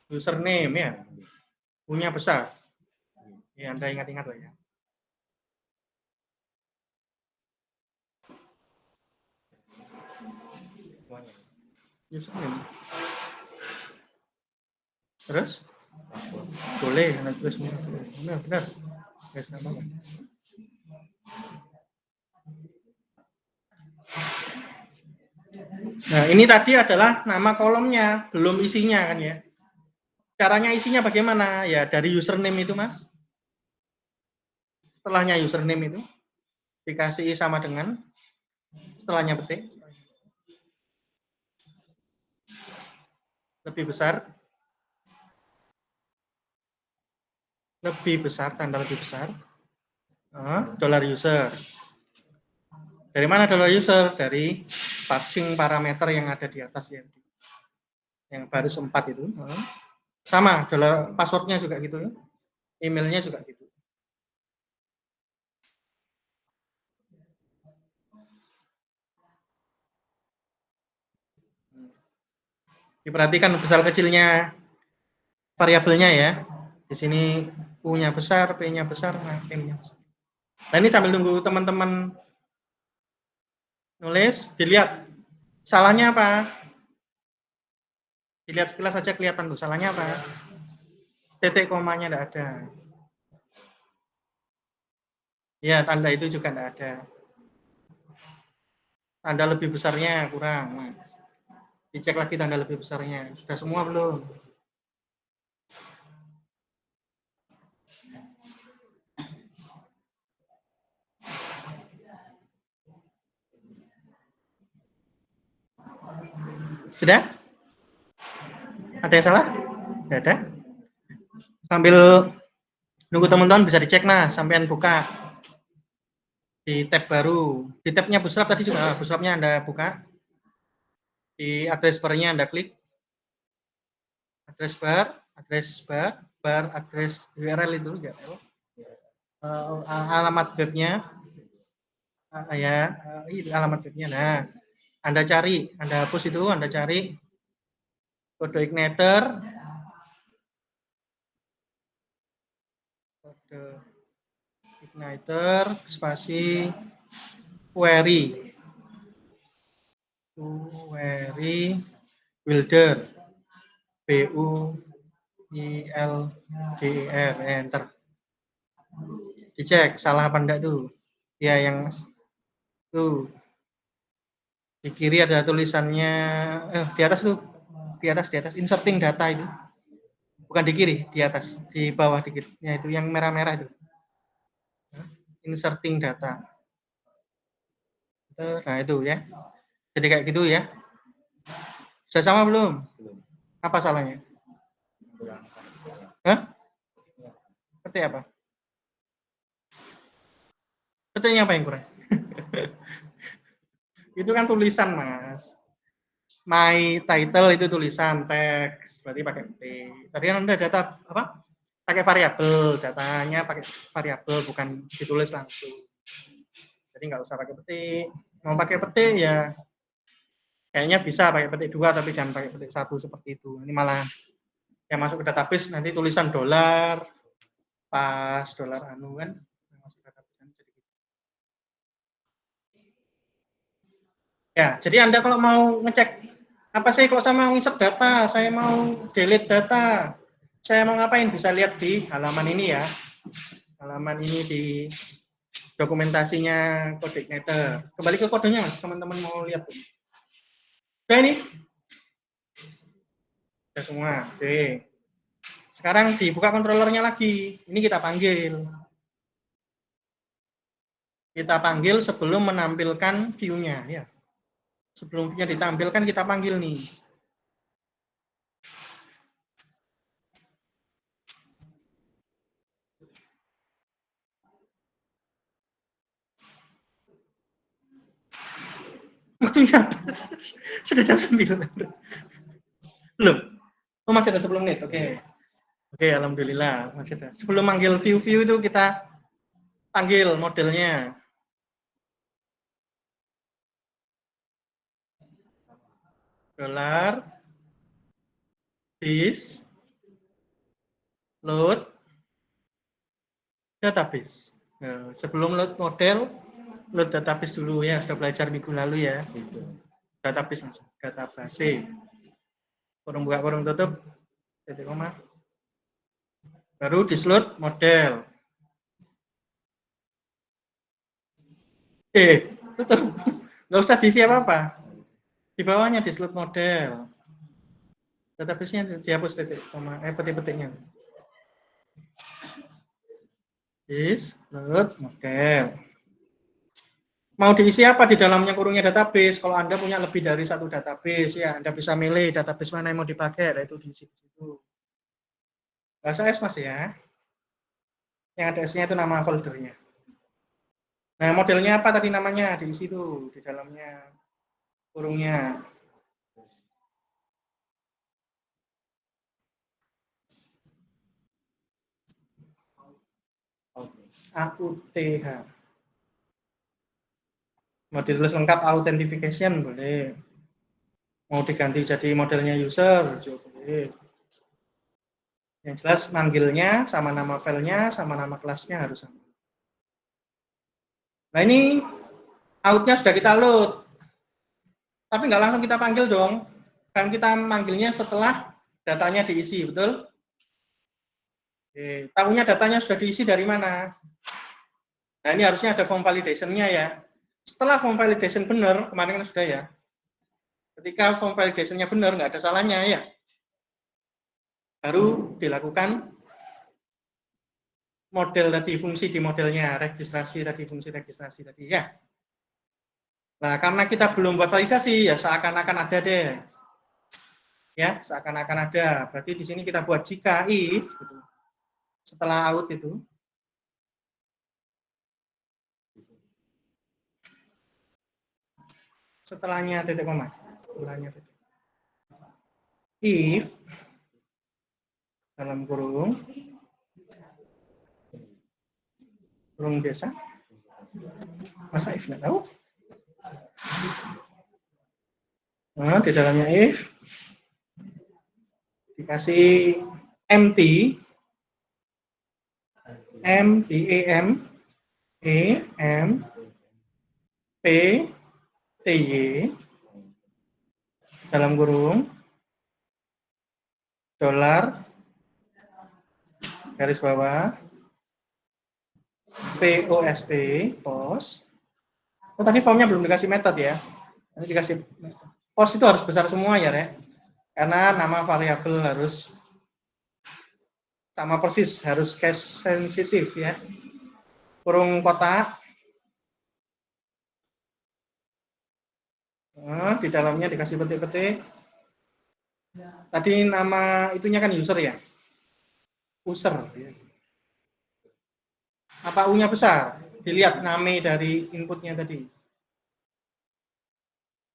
Username ya. U-nya besar. Ya, Anda ingat-ingat lah ya. Username. Terus? Boleh, Anda tulis semua. Benar. Ya, sama. Nah, ini tadi adalah nama kolomnya, belum isinya kan ya. Caranya isinya bagaimana? Ya, dari username itu, Mas. Setelahnya username itu dikasih sama dengan setelahnya petik. Lebih besar, tanda lebih besar. $user. Dari mana $user? Dari parsing parameter yang ada di atas ya. Yang baru 4 itu. Sama, passwordnya juga gitu. Emailnya juga gitu. Diperhatikan besar kecilnya variabelnya ya. Di sini U-nya besar, P-nya besar, nah M-nya besar. Nah, ini sambil nunggu teman-teman nulis, dilihat salahnya apa? Dilihat sekilas saja kelihatan tuh, salahnya apa? Titik komanya tidak ada. Ya, tanda itu juga tidak ada. Tanda lebih besarnya kurang, Mas. Dicek lagi tanda lebih besarnya. Sudah semua belum? Sudah? Ada yang salah? Tidak ada? Sambil nunggu teman-teman bisa dicek, Mas. Sampean buka di tab baru. Di tabnya Bootstrap tadi juga, Bootstrapnya Anda buka. Di address bar-nya Anda klik. Address bar, address URL itu ya. Alamat webnya. Alamat webnya. Nah, Anda cari, Anda hapus itu, Anda cari kode igniter, spasi query builder, BUILDER, enter. Dicek salah apa enggak tuh. Ya, yang tuh di kiri ada tulisannya, di atas tuh, di atas inserting data itu, bukan di kiri, di atas, di bawah dikit, ya itu yang merah-merah itu, inserting data. Nah itu ya, jadi kayak gitu ya. Sudah sama belum? Apa salahnya? Ketik apa? Ketiknya apa yang kurang? Itu kan tulisan, Mas. My title itu tulisan teks, berarti pakai ketik. Tadi kan Anda data apa? Pakai variabel, datanya pakai variabel, bukan ditulis langsung. Jadi nggak usah pakai petik. Mau pakai petik ya kayaknya bisa pakai petik 2, tapi jangan pakai petik 1 seperti itu. Ini malah yang masuk ke database nanti tulisan $, pas $ anu kan masuk ke database jadi gitu. Ya, jadi Anda kalau mau ngecek apa sih, kalau saya mau insert data, saya mau delete data, saya mau ngapain, bisa lihat di halaman ini ya. Halaman ini di dokumentasinya Code Igniter. Kembali ke kodenya, Mas, teman-teman mau lihat tuh. Oke, ini sudah semua. Oke. Sekarang dibuka controllernya lagi. Ini kita panggil. Kita panggil sebelum menampilkan view-nya ya. Sebelum view-nya ditampilkan kita panggil nih. Waktunya sudah jam 9. Belum. Oh, masih ada 10 menit. Oke. Oke, alhamdulillah. Sebelum manggil view itu kita panggil modelnya. Dolar this load database. Nah, sebelum load model, load database dulu ya. Sudah belajar minggu lalu ya. Gitu. Database langsung. Database. Kurung buka, kurung tutup. Titik koma. Baru disload model. Tutup. Nggak usah diisi apa-apa. Di bawahnya disload model. Database-nya dihapus titik koma, petik-petiknya. Disload model. Mau diisi apa di dalamnya kurungnya database? Kalau Anda punya lebih dari satu database, ya Anda bisa milih database mana yang mau dipakai, nah itu diisi di situ. Bahasa S Mas ya. Yang ada S-nya itu nama foldernya. Nah, modelnya apa tadi namanya? Diisi itu di dalamnya kurungnya. AUTH. Mau ditulis lengkap authentication boleh. Mau diganti jadi modelnya user juga boleh. Yang jelas manggilnya sama nama filenya sama nama kelasnya harus sama. Nah ini outnya sudah kita load, tapi nggak langsung kita panggil dong, kan kita manggilnya setelah datanya diisi, betul? Oke, tahunya datanya sudah diisi dari mana? Nah ini harusnya ada form validation-nya ya. Setelah form validation benar, kemarin kan sudah ya. Ketika form validation-nya benar, nggak ada salahnya ya. Baru dilakukan model tadi, fungsi di modelnya, registrasi tadi, fungsi registrasi tadi ya. Nah, karena kita belum buat validasi, ya seakan-akan ada deh. Ya, seakan-akan ada. Berarti di sini kita buat jika, if, gitu. Setelah out itu. Setelahnya titik koma. Setelahnya titik. If, dalam kurung desa. Masa if nggak tahu? Nah, di dalamnya if dikasih empty PTY dalam kurung dolar garis bawah POST post. Oh, tadi formnya belum dikasih metode ya. Nanti dikasih post itu harus besar semua ya, Rek. Karena nama variabel harus sama persis, harus case sensitif ya. Kurung kotak. Nah, di dalamnya dikasih petik-petik. Tadi nama itunya kan user ya. User. Apa U-nya besar? Dilihat nama dari inputnya tadi.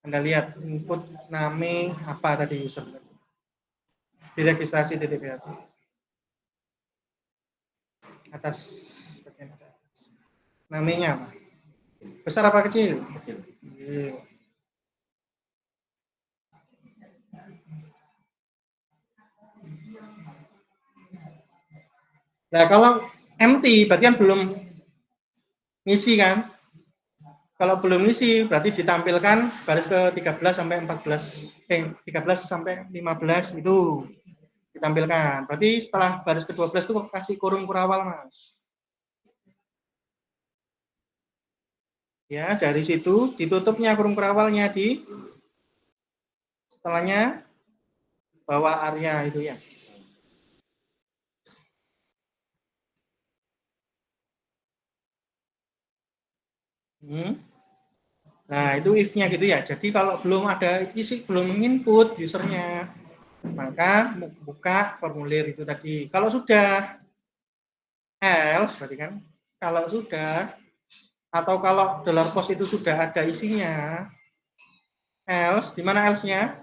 Anda lihat input nama apa tadi user. Diregistrasi titik atas bagian atas. Namanya apa? Besar apa kecil? Kecil. Nah, kalau empty berarti kan belum ngisi kan? Kalau belum ngisi berarti ditampilkan baris ke 13 sampai 14, 13 sampai 15 itu ditampilkan. Berarti setelah baris ke 12 itu kasih kurung kurawal, Mas. Ya, dari situ ditutupnya kurung kurawalnya di setelahnya bawah area itu ya. Nah, itu if-nya gitu ya. Jadi kalau belum ada isi, belum input usernya, maka buka formulir itu tadi. Kalau sudah else, berarti kan kalau sudah atau kalau $post itu sudah ada isinya, else, di mana else-nya?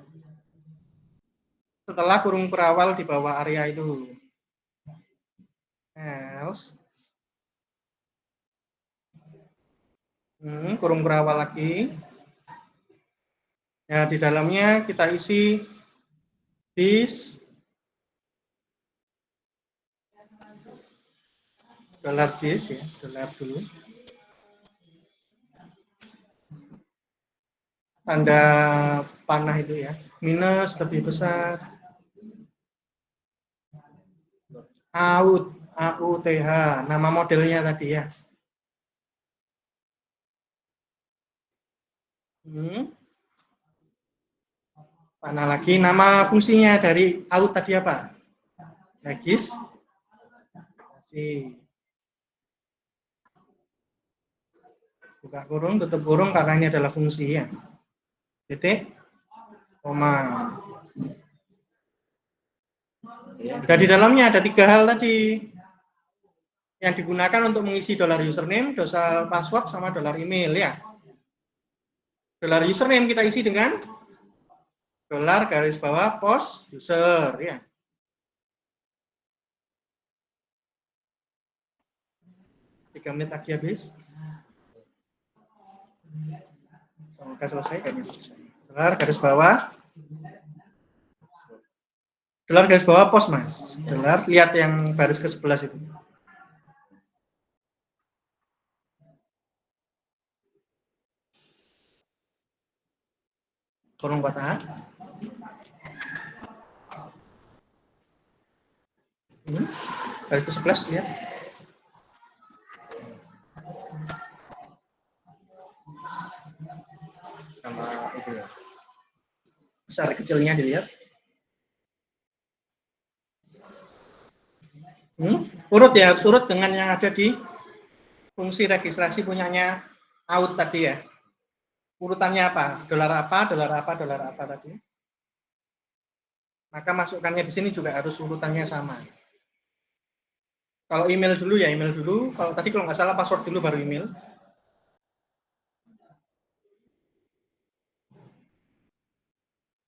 Setelah kurung perawal di bawah area itu. else, kurung berawal lagi. Ya, di dalamnya kita isi this $this ya, $ dulu. Tanda panah itu ya, minus lebih besar. Out, AUTH, nama modelnya tadi ya. Panah lagi, nama fungsinya dari out tadi apa? Registrasi. Buka kurung, tutup kurung karena ini adalah fungsi ya. Titik, koma. Dan di dalamnya ada 3 hal tadi yang digunakan untuk mengisi $username, $password, sama $email ya. $username kita isi dengan $post user ya. Tiga menit lagi habis. Semoga selesai, kayaknya selesai. $, post mas. Lihat yang baris ke-11 itu. Kurung kotak. Baris ke-11 lihat. Sama itu ya. Besar kecilnya dilihat. Urut ya, urut dengan yang ada di fungsi registrasi punyanya out tadi ya. Urutannya apa? $apa tadi. Maka masukkannya di sini juga harus urutannya sama. Kalau email dulu ya email dulu. Kalau tadi kalau nggak salah password dulu baru email.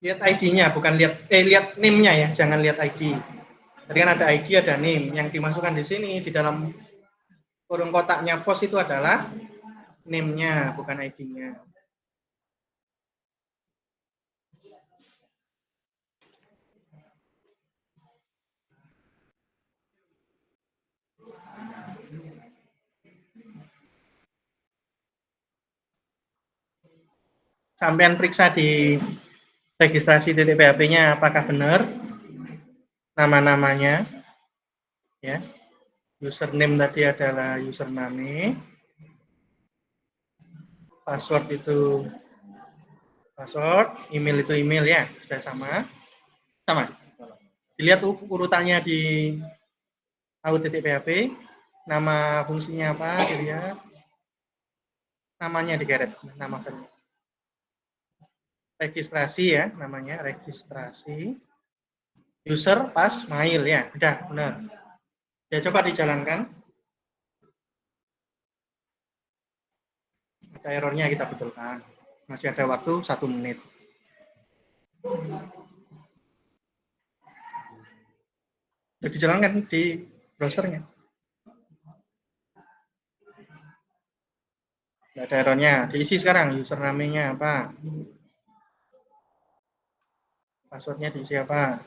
Lihat ID-nya, bukan lihat name-nya ya, jangan lihat ID. Tadi kan ada ID, ada name. Yang dimasukkan di sini di dalam kurung kotaknya post itu adalah name-nya, bukan ID-nya. Sampean periksa di registrasi php-nya apakah benar nama-namanya ya. Username tadi adalah username, password itu password, email itu email ya, sudah sama. Dilihat urutannya di out.php, nama fungsinya apa, dilihat namanya digeret, nama registrasi ya, namanya registrasi, user pas mail ya, udah benar. Ya coba dijalankan. Ada errornya kita betulkan. Masih ada waktu 1 menit. Sudah dijalankan di browsernya. Tidak ada errornya. Diisi sekarang username-nya apa. Passwordnya diisi apa.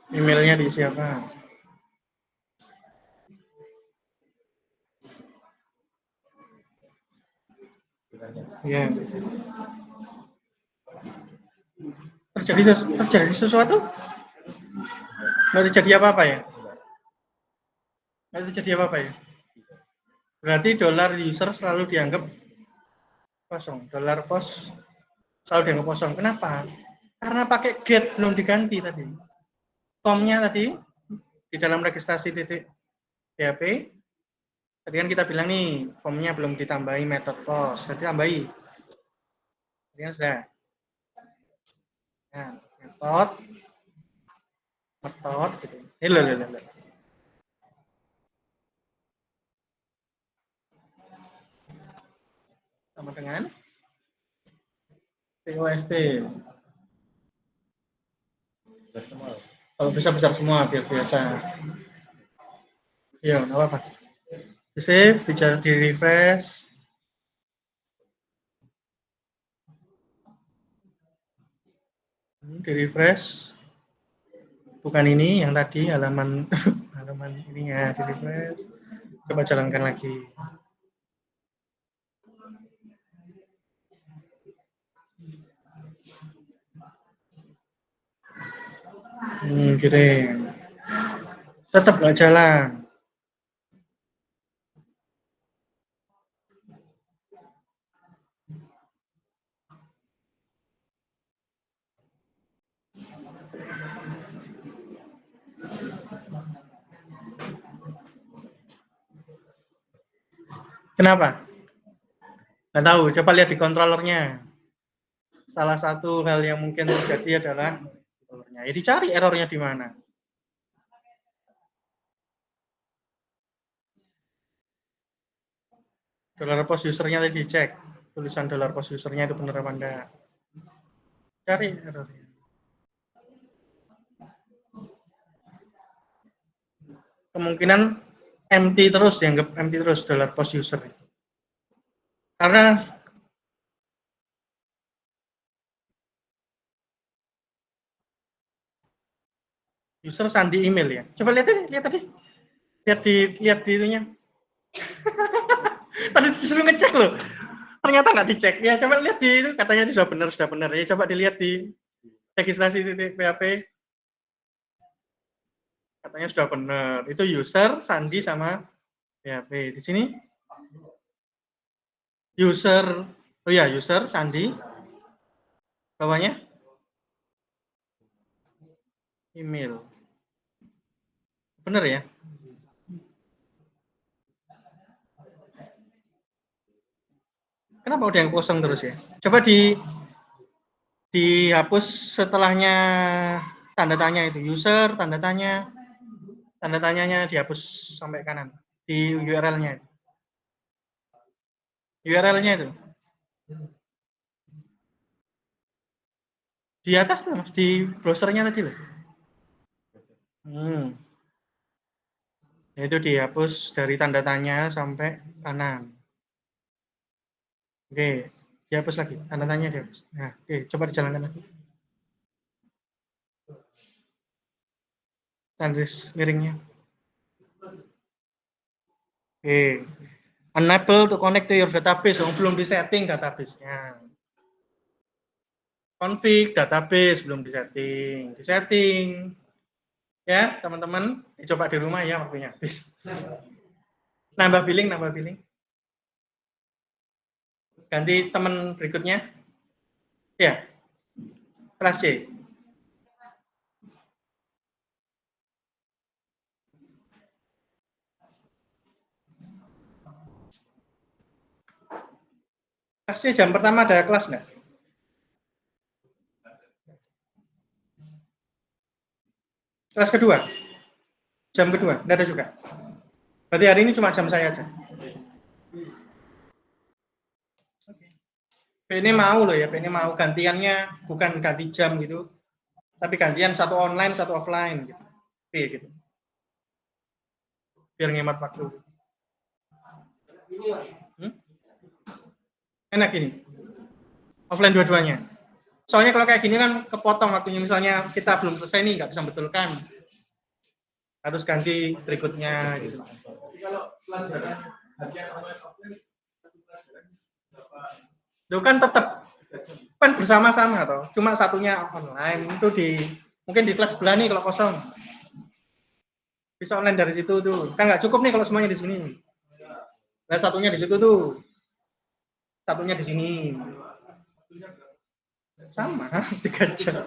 Emailnya diisi apa. Ya. Terjadi sesuatu? Nggak terjadi apa-apa ya? Nggak terjadi apa-apa ya? Berarti $user selalu dianggap kosong. $post selalu dianggap kosong. Kenapa? Karena pakai get belum diganti tadi. Formnya tadi di dalam registrasi .php tadi kan kita bilang nih formnya belum ditambahi method post. Jadi tambahi. Tadi kan sudah. Nah, method gitu. Ini sama dengan POST. Kalau bisa besar semua biar biasa. Iya, nggak apa-apa. Di save, di refresh. Di refresh. Bukan ini yang tadi halaman halaman ini ya, di refresh. Coba jalankan lagi. Kirim. Tetap nggak jalan. Kenapa? Nggak tahu. Coba lihat di controllernya. Salah satu hal yang mungkin terjadi adalah controllernya. Ya dicari errornya di mana. Dollar post usernya tadi dicek. Tulisan dollar post usernya itu benar apa enggak. Cari errornya. Kemungkinan empty terus, dianggap empty terus dollar post user. Karena user sandi email ya. Coba lihat tadi. Lihat di itunya. Tadi disuruh ngecek loh. Ternyata nggak dicek. Ya coba lihat di itu, katanya sudah benar. Ya coba dilihat di registrasi.php. Katanya sudah benar. Itu user, sandi sama PHP. Di sini user, oh ya user, sandi. Bawahnya email. Benar ya? Kenapa udah yang kosong terus ya? Coba dihapus setelahnya tanda tanya itu. User, tanda tanyanya dihapus sampai kanan. Di URL-nya. URL-nya itu. Di atas tuh mas, di browsernya tadi loh. Itu dihapus dari tanda tanya sampai kanan. Oke, dihapus lagi. Tanda tanya dihapus. Nah, oke, coba dijalankan lagi. Tandis miringnya. Oke. Unable to connect to your database. Oh, belum disetting database-nya. Config database belum disetting. Disetting. Ya, teman-teman, dicoba di rumah ya waktunya habis. Nambah billing. Ganti teman berikutnya. Ya, kelas C. Kelas C jam pertama ada kelas nggak? Kelas kedua? Jam kedua? Nggak ada juga? Berarti hari ini cuma jam saya aja. ini mau loh ya, ini mau gantiannya bukan ganti jam gitu, tapi gantian satu online, satu offline gitu. Gitu. Biar ngemat waktu. Enak ini. Offline dua-duanya. Soalnya kalau kayak gini kan kepotong waktunya, misalnya kita belum selesai nih, nggak bisa betulkan. Harus ganti berikutnya gitu. Itu kan tetap kan bersama-sama toh. Cuma satunya online itu mungkin di kelas sebelah nih kalau kosong. Bisa online dari situ tuh. Kan nggak cukup nih kalau semuanya di sini. Nah, satunya di situ tuh. Satunya di sini. Sama, 3 jam.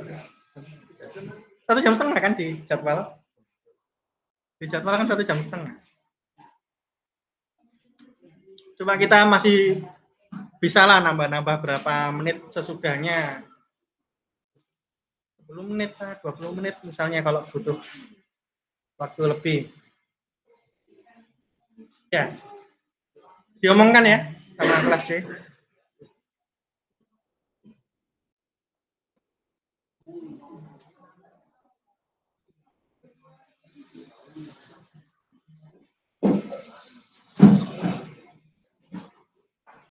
1,5 jam kan di jadwal. Di jadwal kan 1,5 jam. Coba kita masih bisa lah nambah-nambah berapa menit sesudahnya. 10 menit, 20 menit misalnya kalau butuh waktu lebih. Ya, diomongkan ya sama kelas C.